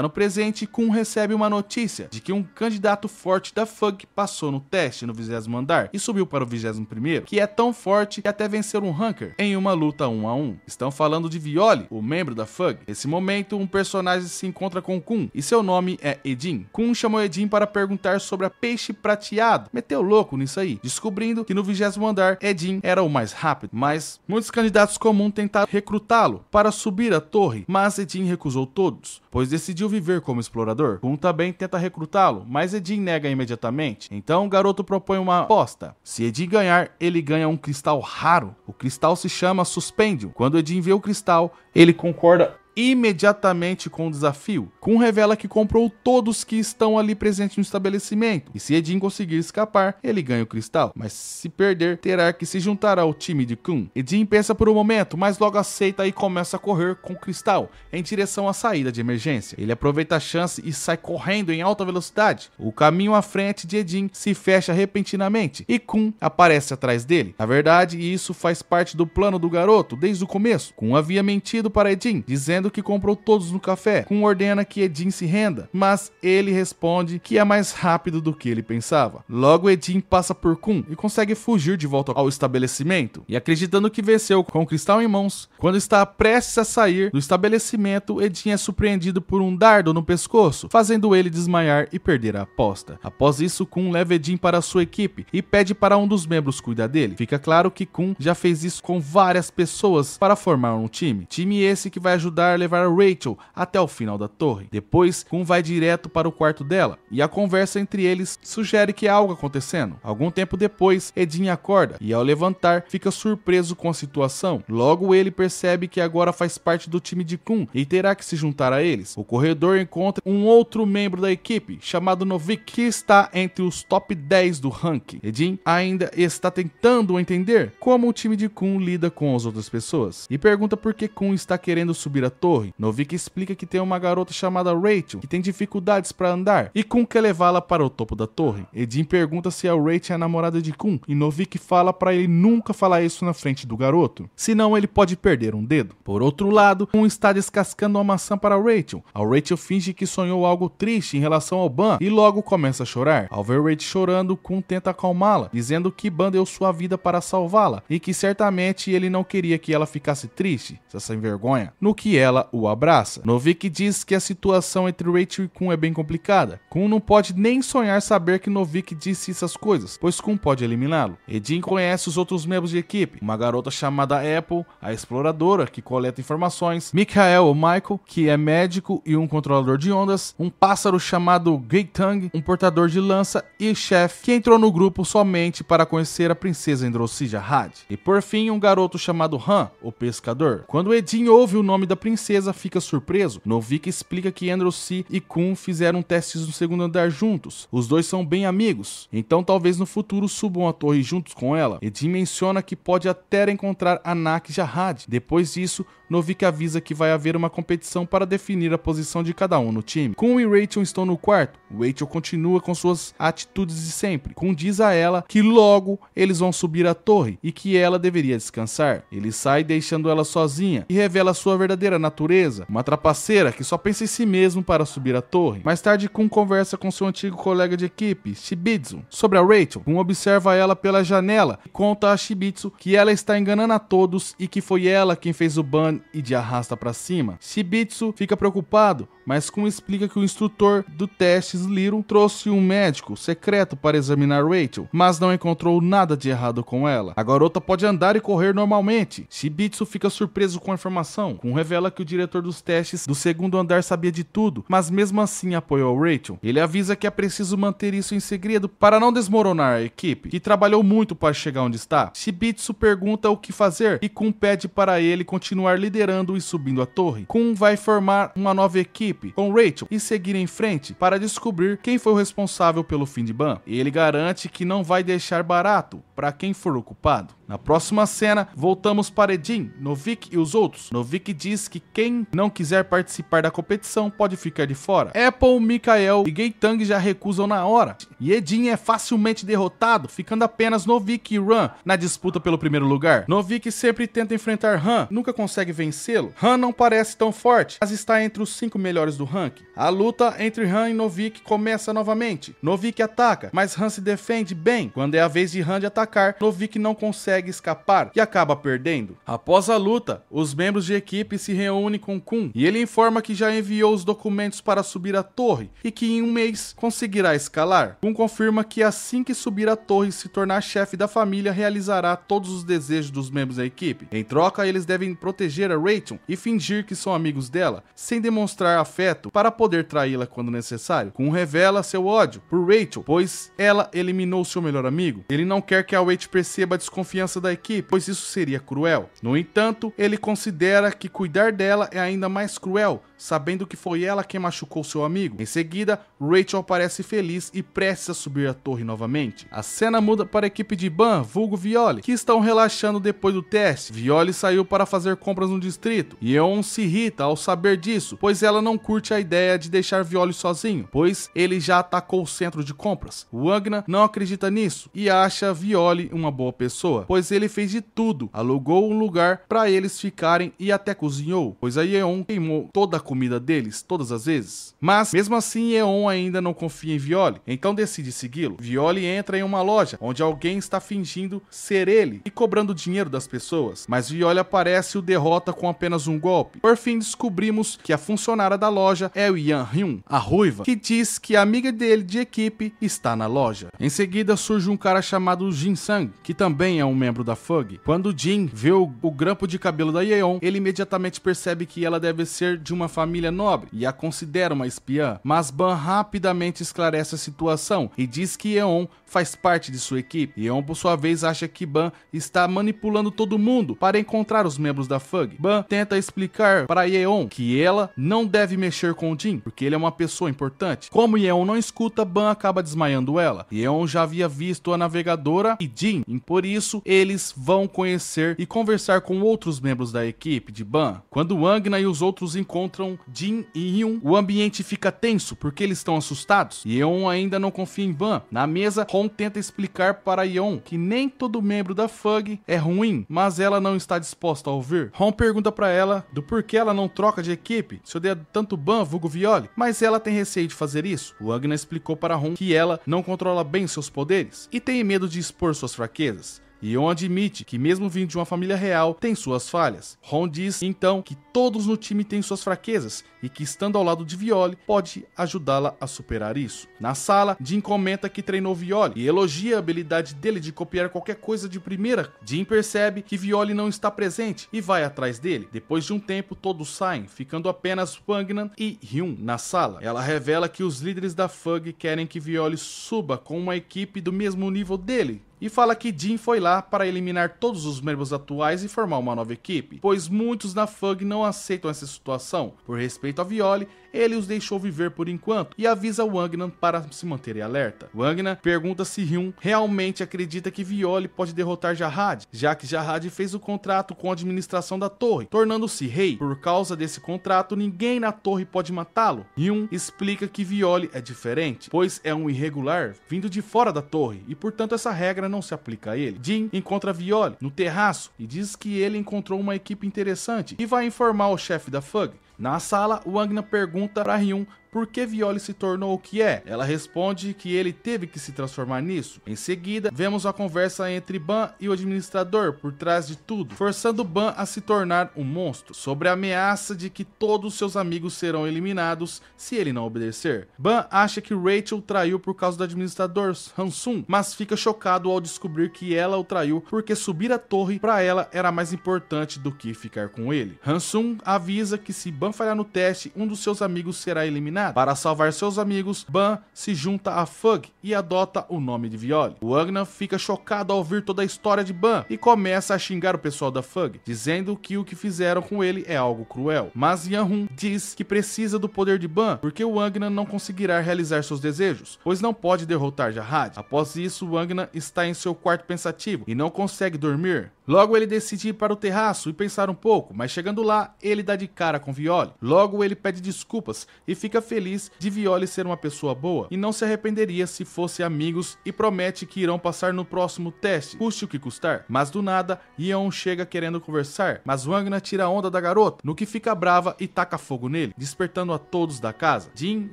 no presente, Kun recebe uma notícia de que um candidato forte da Fug passou no teste no 20º andar e subiu para o 21º, que é tão forte que até vencer um Hunker em uma luta 1 a 1. Estão falando de Violi, o membro da Fug. Nesse momento, um personagem se encontra com Kun e seu nome é Edin. Kun chamou Edin para perguntar sobre a peixe prateado. Meteu louco nisso aí, descobrindo que no 20º andar Edin era o mais rápido, mas muitos candidatos comuns tentaram recrutá-lo para subir a torre, mas Edin recusou todos, pois decidiu viver como explorador. Kun também tenta recrutá-lo, mas Edin nega imediatamente. Então o garoto propõe uma aposta. Se Edin ganhar, ele ganha um cristal raro. O cristal se chama Suspendium. Quando Edin vê o cristal, ele concorda imediatamente com o desafio. Kun revela que comprou todos que estão ali presentes no estabelecimento, e se Edin conseguir escapar, ele ganha o cristal, mas se perder, terá que se juntar ao time de Kun. Edin pensa por um momento, mas logo aceita e começa a correr com o cristal em direção à saída de emergência. Ele aproveita a chance e sai correndo em alta velocidade. O caminho à frente de Edin se fecha repentinamente e Kun aparece atrás dele. Na verdade, isso faz parte do plano do garoto desde o começo. Kun havia mentido para Edin, dizendo que comprou todos no café. Kun ordena que Edin se renda, mas ele responde que é mais rápido do que ele pensava. Logo, Edin passa por Kun e consegue fugir de volta ao estabelecimento. E acreditando que venceu com o cristal em mãos, quando está prestes a sair do estabelecimento, Edin é surpreendido por um dardo no pescoço, fazendo ele desmaiar e perder a aposta. Após isso, Kun leva Edin para sua equipe e pede para um dos membros cuidar dele. Fica claro que Kun já fez isso com várias pessoas para formar um time. Time esse que vai ajudar a levar a Rachel até o final da torre. Depois, Kun vai direto para o quarto dela e a conversa entre eles sugere que há algo acontecendo. Algum tempo depois, Edin acorda e ao levantar, fica surpreso com a situação. Logo, ele percebe que agora faz parte do time de Kun e terá que se juntar a eles. O corredor encontra um outro membro da equipe, chamado Novik, que está entre os top 10 do ranking. Edin ainda está tentando entender como o time de Kun lida com as outras pessoas e pergunta por que Kun está querendo subir a torre. torre. Novik explica que tem uma garota chamada Rachel que tem dificuldades para andar e Kun quer levá-la para o topo da torre. Edin pergunta se a Rachel é a namorada de Kun e Novik fala para ele nunca falar isso na frente do garoto, senão ele pode perder um dedo. Por outro lado, Kun está descascando uma maçã para Rachel. A Rachel finge que sonhou algo triste em relação ao Ban e logo começa a chorar. Ao ver Rachel chorando, Kun tenta acalmá-la, dizendo que Ban deu sua vida para salvá-la e que certamente ele não queria que ela ficasse triste, sem vergonha, no que ela o abraça. Novik diz que a situação entre Rachel e Kun é bem complicada. Kun não pode nem sonhar saber que Novik disse essas coisas, pois Kun pode eliminá-lo. Edin conhece os outros membros de equipe, uma garota chamada Apple, a exploradora que coleta informações, Mikhael ou Michael, que é médico e um controlador de ondas, um pássaro chamado Gaetang, um portador de lança e o chefe, que entrou no grupo somente para conhecer a princesa Androssia Had. E por fim, um garoto chamado Han, o pescador. Quando Edin ouve o nome da princesa, fica surpreso. Novik explica que Androssia e Kun fizeram testes no segundo andar juntos. Os dois são bem amigos, então talvez no futuro subam a torre juntos com ela. Edin menciona que pode até encontrar Anak Jahad. Depois disso, Novik avisa que vai haver uma competição para definir a posição de cada um no time. Kun e Rachel estão no quarto. Rachel continua com suas atitudes de sempre. Kun diz a ela que logo eles vão subir a torre e que ela deveria descansar. Ele sai deixando ela sozinha e revela sua verdadeira natureza, uma trapaceira que só pensa em si mesmo para subir a torre. Mais tarde, Kun conversa com seu antigo colega de equipe, Shibitsu, sobre a Rachel. Kun observa ela pela janela e conta a Shibitsu que ela está enganando a todos e que foi ela quem fez o ban e de arrasta para cima. Shibitsu fica preocupado, mas Kun explica que o instrutor do teste Little trouxe um médico secreto para examinar Rachel, mas não encontrou nada de errado com ela. A garota pode andar e correr normalmente. Shibitsu fica surpreso com a informação. Kun revela que o diretor dos testes do segundo andar sabia de tudo, mas mesmo assim apoiou Rachel. Ele avisa que é preciso manter isso em segredo para não desmoronar a equipe, que trabalhou muito para chegar onde está. Shibitsu pergunta o que fazer e Kun pede para ele continuar liderando e subindo a torre. Kun vai formar uma nova equipe com Rachel e seguir em frente para descobrir quem foi o responsável pelo fim de Ban. Ele garante que não vai deixar barato para quem for o culpado. Na próxima cena, voltamos para Edin, Novik e os outros. Novik diz que quem não quiser participar da competição pode ficar de fora. Apple, Mikhael e Gaetang já recusam na hora. E Edin é facilmente derrotado, ficando apenas Novik e Ran na disputa pelo primeiro lugar. Novik sempre tenta enfrentar Han, nunca consegue vencê-lo. Han não parece tão forte, mas está entre os 5 melhores do ranking. A luta entre Han e Novik começa novamente. Novik ataca, mas Han se defende bem. Quando é a vez de Han de atacar, Novik não consegue escapar e acaba perdendo. Após a luta, os membros de equipe se reúnem com Kun e ele informa que já enviou os documentos para subir a torre e que em um mês conseguirá escalar. Kun confirma que assim que subir a torre e se tornar chefe da família, realizará todos os desejos dos membros da equipe. Em troca, eles devem proteger a Rachel e fingir que são amigos dela, sem demonstrar afeto para poder traí-la quando necessário. Kun revela seu ódio por Rachel, pois ela eliminou seu melhor amigo. Ele não quer que a Rachel perceba a desconfiança da equipe, pois isso seria cruel. No entanto, ele considera que cuidar dela é ainda mais cruel, sabendo que foi ela quem machucou seu amigo. Em seguida, Rachel aparece feliz e prestes a subir a torre novamente. A cena muda para a equipe de Ban, vulgo Violi, que estão relaxando depois do teste. Violi saiu para fazer compras no distrito. Yeon se irrita ao saber disso, pois ela não curte a ideia de deixar Violi sozinho, pois ele já atacou o centro de compras. Wagner não acredita nisso e acha Violi uma boa pessoa, pois ele fez de tudo, alugou um lugar para eles ficarem e até cozinhou, pois a Yeon queimou toda a comida deles, todas as vezes. Mas, mesmo assim, Yeon ainda não confia em Violi, então decide segui-lo. Violi entra em uma loja, onde alguém está fingindo ser ele e cobrando dinheiro das pessoas, mas Violi aparece e o derrota com apenas um golpe. Por fim, descobrimos que a funcionária da loja é o Yan Hyun, a ruiva, que diz que a amiga dele de equipe está na loja. Em seguida, surge um cara chamado Jin Sang, que também é um membro da FUG. Quando Jin vê o grampo de cabelo da Yeon, ele imediatamente percebe que ela deve ser de uma família nobre e a considera uma espiã, mas Ban rapidamente esclarece a situação e diz que Yeon faz parte de sua equipe. Yeon, por sua vez, acha que Ban está manipulando todo mundo para encontrar os membros da FUG. Ban tenta explicar para Yeon que ela não deve mexer com Jin, porque ele é uma pessoa importante. Como Yeon não escuta, Ban acaba desmaiando ela. Yeon já havia visto a navegadora e Jin, e por isso eles vão conhecer e conversar com outros membros da equipe de Ban. Quando Wangna e os outros encontram Jin e Hyun, o ambiente fica tenso porque eles estão assustados. Yeon ainda não confia em Ban. Na mesa, Hong tenta explicar para Yeon que nem todo membro da FUG é ruim, mas ela não está disposta a ouvir. Hong pergunta para ela do porquê ela não troca de equipe, se odeia tanto Ban, vulgo Violi, mas ela tem receio de fazer isso. Wangna explicou para Hong que ela não controla bem seus poderes e tem medo de expor suas fraquezas. Yeon admite que mesmo vindo de uma família real, tem suas falhas. Hong diz então que todos no time têm suas fraquezas e que estando ao lado de Violi pode ajudá-la a superar isso. Na sala, Jin comenta que treinou Violi e elogia a habilidade dele de copiar qualquer coisa de primeira. Jin percebe que Violi não está presente e vai atrás dele. Depois de um tempo, todos saem, ficando apenas Wangna e Hyun na sala. Ela revela que os líderes da FUG querem que Violi suba com uma equipe do mesmo nível dele. E fala que Jin foi lá para eliminar todos os membros atuais e formar uma nova equipe, pois muitos na FUG não aceitam essa situação. Por respeito a Violi, ele os deixou viver por enquanto e avisa Wangna para se manter alerta. Wangna pergunta se Hyun realmente acredita que Violi pode derrotar Jahad, já que Jahad fez o contrato com a administração da torre, tornando-se rei. Por causa desse contrato, ninguém na torre pode matá-lo. Hyun explica que Violi é diferente, pois é um irregular vindo de fora da torre e portanto essa regra não se aplica a ele. Jin encontra Violi no terraço e diz que ele encontrou uma equipe interessante e vai informar o chefe da FUG. Na sala, Wangna pergunta para Hyun por que Violi se tornou o que é. Ela responde que ele teve que se transformar nisso. Em seguida, vemos a conversa entre Ban e o administrador por trás de tudo, forçando Ban a se tornar um monstro, sobre a ameaça de que todos seus amigos serão eliminados se ele não obedecer. Ban acha que Rachel traiu por causa do administrador Hansung, mas fica chocado ao descobrir que ela o traiu porque subir a torre para ela era mais importante do que ficar com ele. Hansung avisa que se Ban falhar no teste, um dos seus amigos será eliminado. Para salvar seus amigos, Ban se junta à FUG e adota o nome de Violi. Wangna fica chocado ao ouvir toda a história de Ban e começa a xingar o pessoal da FUG, dizendo que o que fizeram com ele é algo cruel. Mas Yeon diz que precisa do poder de Ban porque Wangna não conseguirá realizar seus desejos, pois não pode derrotar Jahad. Após isso, Wangna está em seu quarto pensativo e não consegue dormir. Logo ele decide ir para o terraço e pensar um pouco, mas chegando lá, ele dá de cara com Violi. Logo ele pede desculpas e fica feliz de Violi ser uma pessoa boa e não se arrependeria se fossem amigos e promete que irão passar no próximo teste, custe o que custar. Mas do nada, Yeon chega querendo conversar, mas Wangna tira a onda da garota, no que fica brava e taca fogo nele, despertando a todos da casa. Jin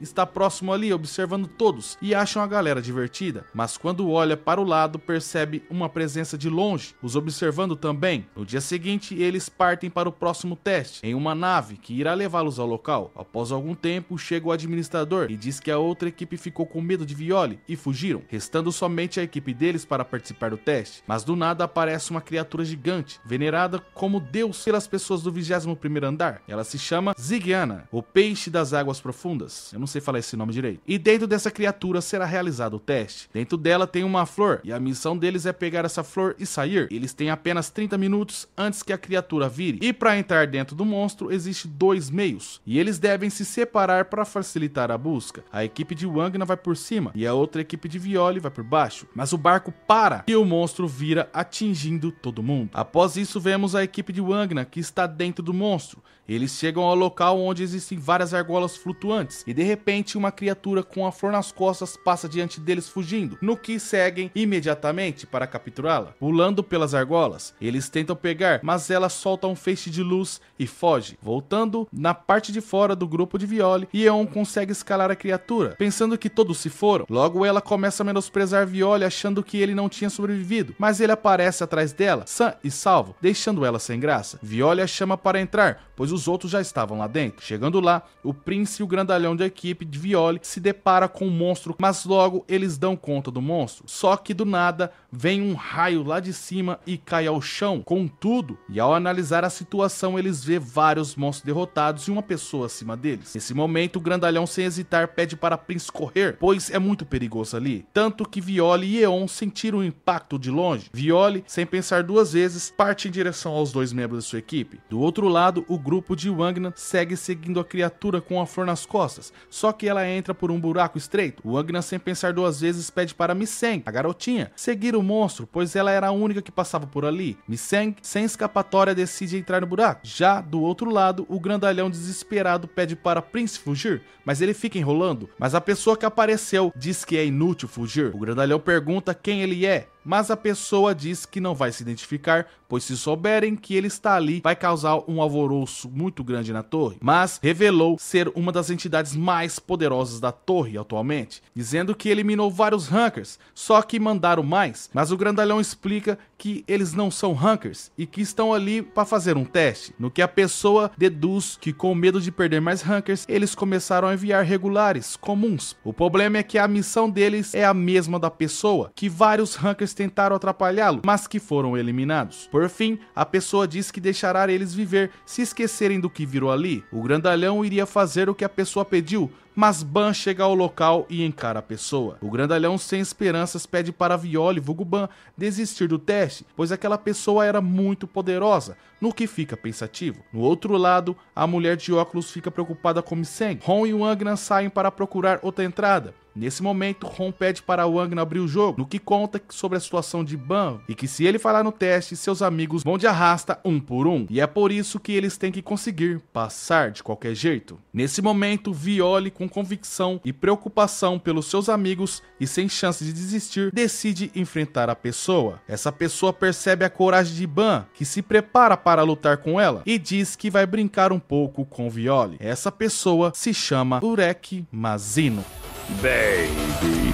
está próximo ali observando todos e acham a galera divertida, mas quando olha para o lado percebe uma presença de longe, os observando também. No dia seguinte, eles partem para o próximo teste, em uma nave que irá levá-los ao local. Após algum tempo, chega o administrador e diz que a outra equipe ficou com medo de Violi e fugiram, restando somente a equipe deles para participar do teste. Mas do nada aparece uma criatura gigante, venerada como Deus pelas pessoas do 21º andar. Ela se chama Zigana, o peixe das águas profundas. Eu não sei falar esse nome direito. E dentro dessa criatura será realizado o teste. Dentro dela tem uma flor, e a missão deles é pegar essa flor e sair. Eles têm apenas 30 minutos antes que a criatura vire. E para entrar dentro do monstro, existe 2 meios, e eles devem se separar para facilitar a busca. A equipe de Wangna vai por cima, e a outra equipe de Violi vai por baixo. Mas o barco para, e o monstro vira, atingindo todo mundo. Após isso, vemos a equipe de Wangna, que está dentro do monstro. Eles chegam ao local onde existem várias argolas flutuantes, e de repente uma criatura com a flor nas costas passa diante deles fugindo, no que seguem imediatamente para capturá-la. Pulando pelas argolas, eles tentam pegar, mas ela solta um feixe de luz e foge. Voltando na parte de fora do grupo de Violi, Yeon consegue escalar a criatura, pensando que todos se foram. Logo ela começa a menosprezar Violi, achando que ele não tinha sobrevivido, mas ele aparece atrás dela, sã e salvo, deixando ela sem graça. Violi a chama para entrar, pois os outros já estavam lá dentro. Chegando lá, o Prince e o grandalhão da equipe de Violi se depara com um monstro, mas logo eles dão conta do monstro. Só que do nada, vem um raio lá de cima e cai ao chão com tudo, e ao analisar a situação eles vê vários monstros derrotados e uma pessoa acima deles. Nesse momento o grandalhão sem hesitar pede para Prince correr, pois é muito perigoso ali, tanto que Violi e Eon sentiram o impacto de longe. Violi, sem pensar duas vezes, parte em direção aos dois membros de sua equipe. Do outro lado, o grupo de Wangna segue seguindo a criatura com a flor nas costas, só que ela entra por um buraco estreito. Wangna, sem pensar duas vezes, pede para Misseng, a garotinha, seguir o monstro, pois ela era a única que passava por ali. Misseng, sem escapatória, decide entrar no buraco. Já do outro lado, o grandalhão desesperado pede para Prince fugir, mas ele fica enrolando. Mas a pessoa que apareceu diz que é inútil fugir. O grandalhão pergunta quem ele é, mas a pessoa diz que não vai se identificar, pois se souberem que ele está ali, vai causar um alvoroço muito grande na torre. Mas revelou ser uma das entidades mais poderosas da torre atualmente, dizendo que eliminou vários rankers, só que mandaram mais. Mas o grandalhão explica que eles não são rankers e que estão ali para fazer um teste, no que a pessoa deduz que com medo de perder mais rankers, eles começaram a enviar regulares, comuns. O problema é que a missão deles é a mesma da pessoa, que vários rankers tentaram atrapalhá-lo, mas que foram eliminados. Por fim, a pessoa diz que deixará eles viver se esquecerem do que virou ali. O grandalhão iria fazer o que a pessoa pediu, mas Ban chega ao local e encara a pessoa. O grandalhão, sem esperanças, pede para Violi, vulgo Ban, desistir do teste, pois aquela pessoa era muito poderosa, no que fica pensativo. No outro lado, a mulher de óculos fica preocupada com Misseng. Ron e Wangna saem para procurar outra entrada. Nesse momento, Ron pede para Wangna abrir o jogo, no que conta sobre a situação de Ban e que se ele falhar no teste, seus amigos vão de arrasta um por um, e é por isso que eles têm que conseguir passar de qualquer jeito. Nesse momento, Violi, com convicção e preocupação pelos seus amigos e sem chance de desistir, decide enfrentar a pessoa. Essa pessoa percebe a coragem de Ban, que se prepara para lutar com ela e diz que vai brincar um pouco com Violi. Essa pessoa se chama Urek Mazino. Baby.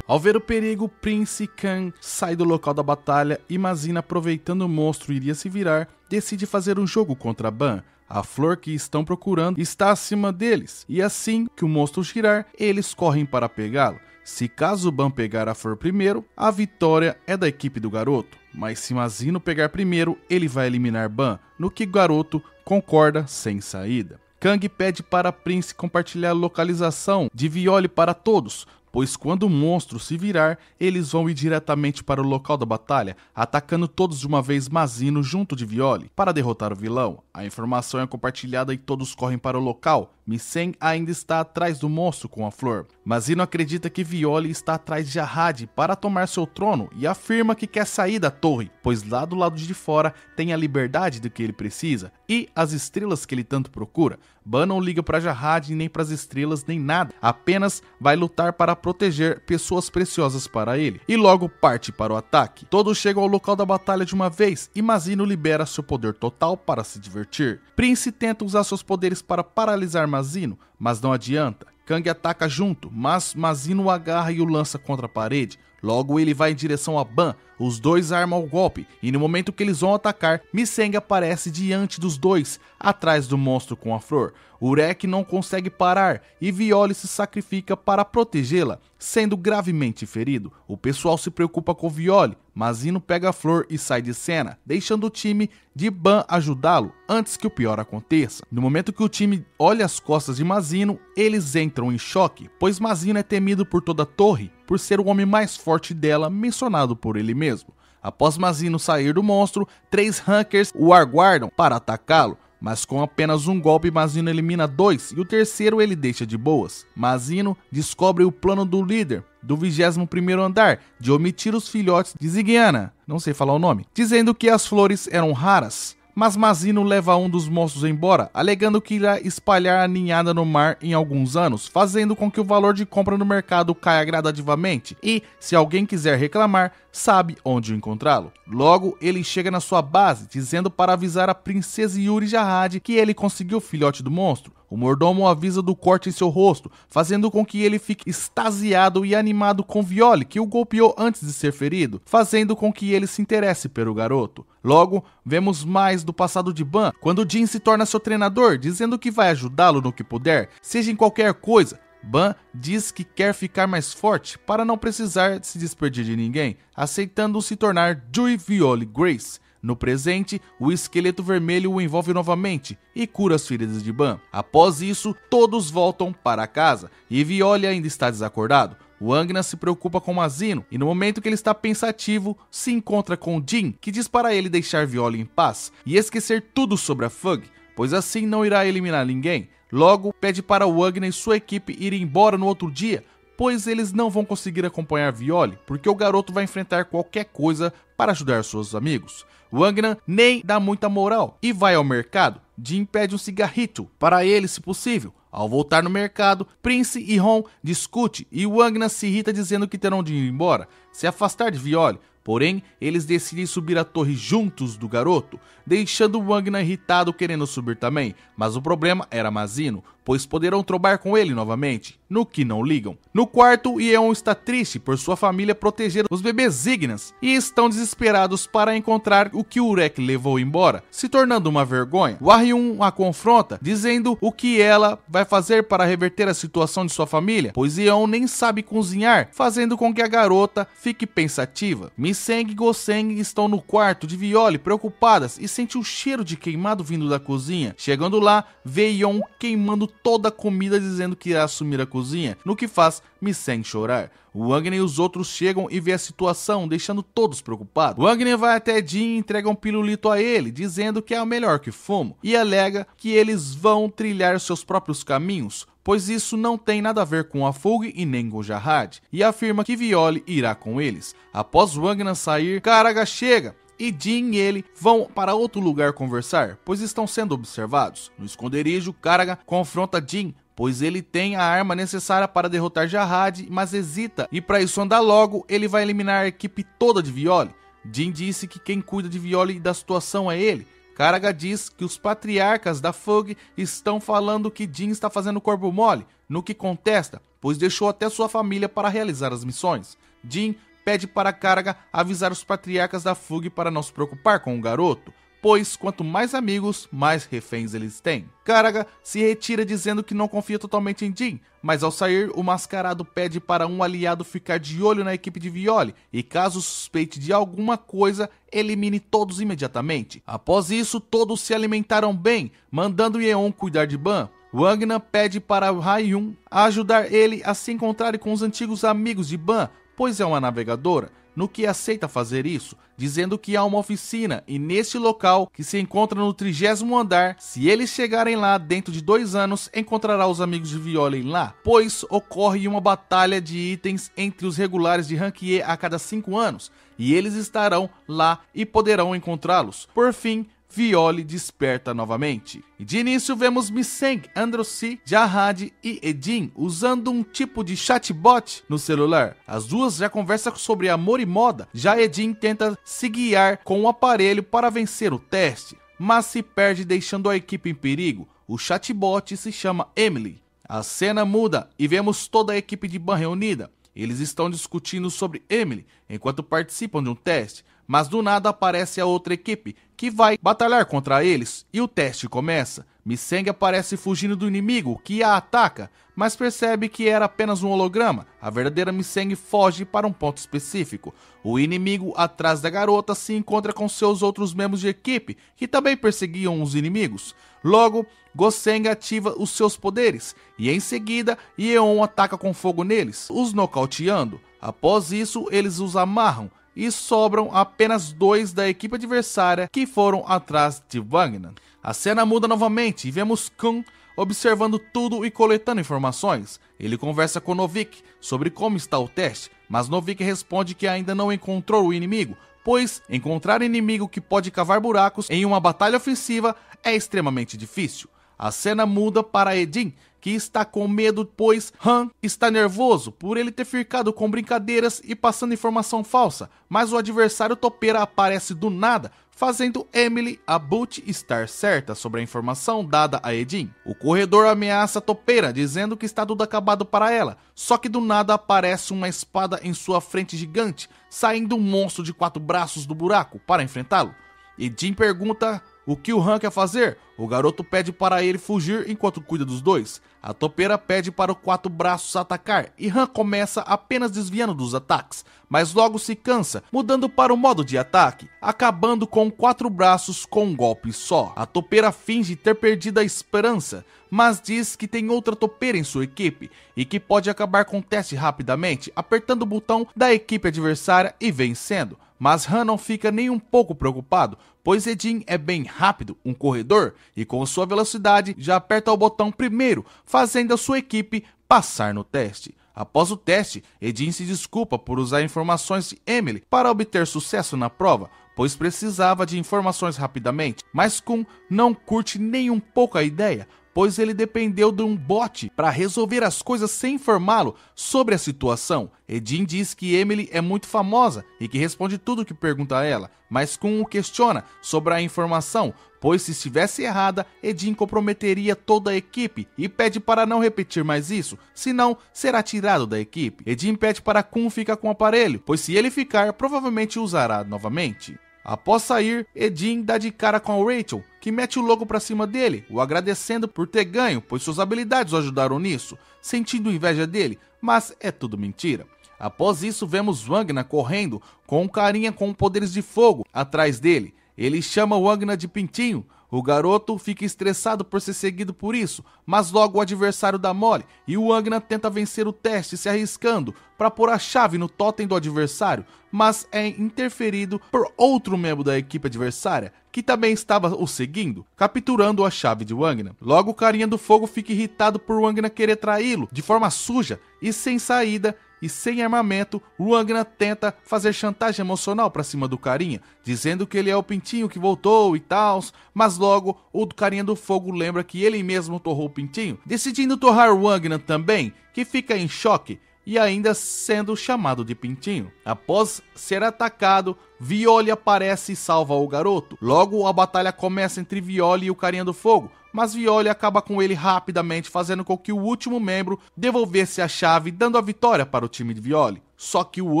Ao ver o perigo, Prince Khan sai do local da batalha e Mazina, aproveitando o monstro iria se virar, decide fazer um jogo contra Ban. A flor que estão procurando está acima deles, e assim que o monstro girar, eles correm para pegá-lo. Se caso Ban pegar a flor primeiro, a vitória é da equipe do garoto, mas se Mazino pegar primeiro, ele vai eliminar Ban, no que o garoto concorda sem saída. Kang pede para Prince compartilhar a localização de Violi para todos, pois quando o monstro se virar, eles vão ir diretamente para o local da batalha, atacando todos de uma vez Mazino junto de Violi, para derrotar o vilão. A informação é compartilhada e todos correm para o local. Misseng ainda está atrás do monstro com a flor. Mazino acredita que Violi está atrás de Arrad para tomar seu trono e afirma que quer sair da torre, pois lá do lado de fora tem a liberdade do que ele precisa e as estrelas que ele tanto procura. Ban não liga para Jarrad nem para as estrelas nem nada, apenas vai lutar para proteger pessoas preciosas para ele e logo parte para o ataque. Todos chegam ao local da batalha de uma vez e Mazino libera seu poder total para se divertir. Prince tenta usar seus poderes para paralisar Mazino, mas não adianta. Kang ataca junto, mas Mazino o agarra e o lança contra a parede. Logo ele vai em direção a Ban, os dois armam o golpe, e no momento que eles vão atacar, Misseng aparece diante dos dois, atrás do monstro com a flor. Urek não consegue parar, e Violi se sacrifica para protegê-la, sendo gravemente ferido. O pessoal se preocupa com Violi, Mazino pega a flor e sai de cena, deixando o time de Ban ajudá-lo, antes que o pior aconteça. No momento que o time olha as costas de Mazino, eles entram em choque, pois Mazino é temido por toda a torre, por ser o homem mais forte dela, mencionado por ele mesmo. Após Mazino sair do monstro, 3 rankers o aguardam para atacá-lo, mas com apenas um golpe Mazino elimina 2 e o terceiro ele deixa de boas. Mazino descobre o plano do líder do 21º andar de omitir os filhotes de Ziggiana, não sei falar o nome, dizendo que as flores eram raras. Mas Mazino leva um dos monstros embora, alegando que irá espalhar a ninhada no mar em alguns anos, fazendo com que o valor de compra no mercado caia gradativamente e, se alguém quiser reclamar, sabe onde encontrá-lo. Logo, ele chega na sua base, dizendo para avisar a princesa Yuri Jarrad que ele conseguiu o filhote do monstro. O mordomo avisa do corte em seu rosto, fazendo com que ele fique extasiado e animado com Violi, que o golpeou antes de ser ferido, fazendo com que ele se interesse pelo garoto. Logo, vemos mais do passado de Ban, quando Jin se torna seu treinador, dizendo que vai ajudá-lo no que puder, seja em qualquer coisa. Ban diz que quer ficar mais forte para não precisar se despedir de ninguém, aceitando se tornar Joy Violi Grace. No presente, o esqueleto vermelho o envolve novamente e cura as feridas de Ban. Após isso, todos voltam para casa e Violi ainda está desacordado. Wangna se preocupa com Mazino e no momento que ele está pensativo, se encontra com Jin, que diz para ele deixar Violi em paz e esquecer tudo sobre a Fug, pois assim não irá eliminar ninguém. Logo, pede para Wangna e sua equipe irem embora no outro dia, pois eles não vão conseguir acompanhar Violi, porque o garoto vai enfrentar qualquer coisa para ajudar seus amigos. Wangna nem dá muita moral e vai ao mercado. Jin pede um cigarrito para ele, se possível. Ao voltar no mercado, Prince e Hon discutem e Wangna se irrita dizendo que terão de ir embora, se afastar de Violi. Porém, eles decidem subir a torre juntos do garoto, deixando Wangna irritado querendo subir também. Mas o problema era Mazino, pois poderão trombar com ele novamente, no que não ligam. No quarto, Yeon está triste por sua família proteger os bebês Ignas e estão desesperados para encontrar o que Urek levou embora, se tornando uma vergonha. Hwa-hyun a confronta, dizendo o que ela vai fazer para reverter a situação de sua família, pois Yeon nem sabe cozinhar, fazendo com que a garota fique pensativa. Mi-seng e Go-seng estão no quarto de Violi preocupadas e sente o cheiro de queimado vindo da cozinha. Chegando lá, vê Yeon queimando toda a comida, dizendo que irá assumir a cozinha, no que faz Mi-seng chorar. Wangna e os outros chegam e vê a situação, deixando todos preocupados. Wangna vai até Jin e entrega um pirulito a ele, dizendo que é o melhor que fumo, e alega que eles vão trilhar seus próprios caminhos, pois isso não tem nada a ver com a Fug e nem com Jahad, e afirma que Violi irá com eles. Após Wangna sair, Karaga chega, e Jin e ele vão para outro lugar conversar, pois estão sendo observados. No esconderijo, Karaga confronta Jin, pois ele tem a arma necessária para derrotar Jahad, mas hesita, e para isso andar logo, ele vai eliminar a equipe toda de Violi. Jin disse que quem cuida de Violi e da situação é ele. Karaga diz que os patriarcas da Fug estão falando que Jin está fazendo corpo mole, no que contesta, pois deixou até sua família para realizar as missões. Jin pede para Karaga avisar os patriarcas da Fug para não se preocupar com o garoto, pois quanto mais amigos, mais reféns eles têm. Karaga se retira dizendo que não confia totalmente em Jin, mas ao sair, o mascarado pede para um aliado ficar de olho na equipe de Violi e caso suspeite de alguma coisa, elimine todos imediatamente. Após isso, todos se alimentaram bem, mandando Yeon cuidar de Ban. Wangna pede para Hwa-hyun ajudar ele a se encontrar com os antigos amigos de Ban, pois é uma navegadora, no que aceita fazer isso, dizendo que há uma oficina e neste local, que se encontra no 30º andar, se eles chegarem lá dentro de 2 anos, encontrará os amigos de Violi lá, pois ocorre uma batalha de itens entre os regulares de Rank E a cada 5 anos, e eles estarão lá e poderão encontrá-los. Por fim, Violi desperta novamente. E de início vemos Mi-seng, Androsi, Jahad e Edin usando um tipo de chatbot no celular. As duas já conversam sobre amor e moda, já Edin tenta se guiar com o aparelho para vencer o teste, mas se perde deixando a equipe em perigo. O chatbot se chama Emily. A cena muda e vemos toda a equipe de Ban reunida. Eles estão discutindo sobre Emily enquanto participam de um teste, mas do nada aparece a outra equipe que vai batalhar contra eles e o teste começa. Mi-seng aparece fugindo do inimigo que a ataca, mas percebe que era apenas um holograma. A verdadeira Mi-seng foge para um ponto específico. O inimigo atrás da garota se encontra com seus outros membros de equipe que também perseguiam os inimigos. Logo, Go-seng ativa os seus poderes e em seguida Yeon ataca com fogo neles, os nocauteando. Após isso, eles os amarram e sobram apenas 2 da equipe adversária que foram atrás de Wangna. A cena muda novamente e vemos Kun observando tudo e coletando informações. Ele conversa com Novik sobre como está o teste, mas Novik responde que ainda não encontrou o inimigo, pois encontrar inimigo que pode cavar buracos em uma batalha ofensiva é extremamente difícil. A cena muda para Edin, que está com medo, pois Han está nervoso por ele ter ficado com brincadeiras e passando informação falsa, mas o adversário topeira aparece do nada, fazendo Emily, a Butch, estar certa sobre a informação dada a Edin. O corredor ameaça a topeira, dizendo que está tudo acabado para ela, só que do nada aparece uma espada em sua frente gigante, saindo um monstro de 4 braços do buraco para enfrentá-lo. Edin pergunta O que o Han quer fazer? O garoto pede para ele fugir enquanto cuida dos dois. A topeira pede para o Quatro Braços atacar e Han começa apenas desviando dos ataques, mas logo se cansa, mudando para o modo de ataque, acabando com Quatro Braços com um golpe só. A topeira finge ter perdido a esperança, mas diz que tem outra topeira em sua equipe e que pode acabar com o teste rapidamente, apertando o botão da equipe adversária e vencendo. Mas Han não fica nem um pouco preocupado, pois Edin é bem rápido, um corredor, e com sua velocidade já aperta o botão primeiro, fazendo a sua equipe passar no teste. Após o teste, Edin se desculpa por usar informações de Emily para obter sucesso na prova, pois precisava de informações rapidamente, mas Kun não curte nem um pouco a ideia, pois ele dependeu de um bot para resolver as coisas sem informá-lo sobre a situação. Edin diz que Emily é muito famosa e que responde tudo o que pergunta a ela, mas Kun o questiona sobre a informação, pois se estivesse errada, Edin comprometeria toda a equipe e pede para não repetir mais isso, senão será tirado da equipe. Edin pede para Kun ficar com o aparelho, pois se ele ficar, provavelmente usará novamente. Após sair, Edin dá de cara com a Rachel, que mete o louco pra cima dele, o agradecendo por ter ganho, pois suas habilidades o ajudaram nisso, sentindo inveja dele, mas é tudo mentira. Após isso, vemos Wagner correndo com um carinha com poderes de fogo atrás dele. Ele chama Wagner de Pintinho. O garoto fica estressado por ser seguido por isso, mas logo o adversário dá mole e o Wagner tenta vencer o teste se arriscando para pôr a chave no totem do adversário, mas é interferido por outro membro da equipe adversária que também estava o seguindo, capturando a chave de Wagner. Logo o carinha do fogo fica irritado por Wagner querer traí-lo de forma suja e sem saída. E sem armamento, Wagner tenta fazer chantagem emocional pra cima do carinha, dizendo que ele é o pintinho que voltou e tal, mas logo o carinha do fogo lembra que ele mesmo torrou o pintinho, decidindo torrar Wagner também, que fica em choque e ainda sendo chamado de pintinho. Após ser atacado, Violi aparece e salva o garoto. Logo a batalha começa entre Violi e o carinha do fogo, mas Violi acaba com ele rapidamente, fazendo com que o último membro devolvesse a chave, dando a vitória para o time de Violi. Só que o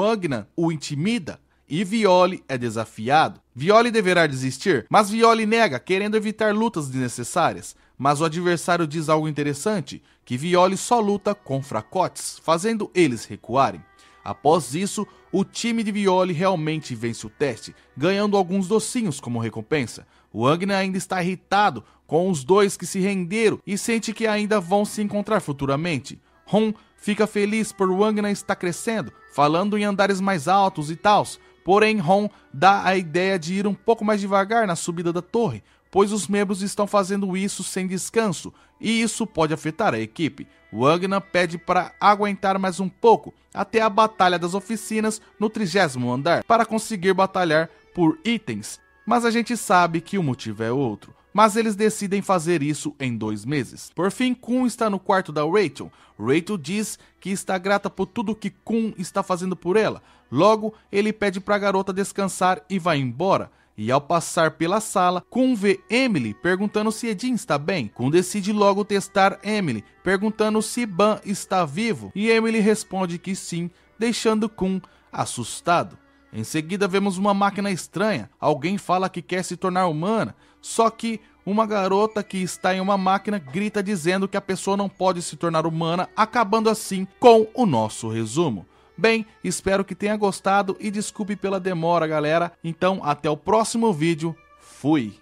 Wagner o intimida e Violi é desafiado. Violi deverá desistir, mas Violi nega, querendo evitar lutas desnecessárias. Mas o adversário diz algo interessante, que Violi só luta com fracotes, fazendo eles recuarem. Após isso, o time de Violi realmente vence o teste, ganhando alguns docinhos como recompensa. O Wagner ainda está irritado com os dois que se renderam e sente que ainda vão se encontrar futuramente. Hon fica feliz por Wagner estar crescendo, falando em andares mais altos e tals. Porém, Hon dá a ideia de ir um pouco mais devagar na subida da torre, pois os membros estão fazendo isso sem descanso, e isso pode afetar a equipe. Wagner pede para aguentar mais um pouco, até a Batalha das Oficinas no 30º andar, para conseguir batalhar por itens, mas a gente sabe que o motivo é outro. Mas eles decidem fazer isso em 2 meses. Por fim, Kun está no quarto da Rachel. Rachel diz que está grata por tudo que Kun está fazendo por ela. Logo, ele pede para a garota descansar e vai embora. E ao passar pela sala, Kun vê Emily perguntando se Edin está bem. Kun decide logo testar Emily, perguntando se Ban está vivo. E Emily responde que sim, deixando Kun assustado. Em seguida vemos uma máquina estranha. Alguém fala que quer se tornar humana, só que uma garota que está em uma máquina grita dizendo que a pessoa não pode se tornar humana, acabando assim com o nosso resumo. Bem, espero que tenha gostado e desculpe pela demora, galera. Então, até o próximo vídeo. Fui!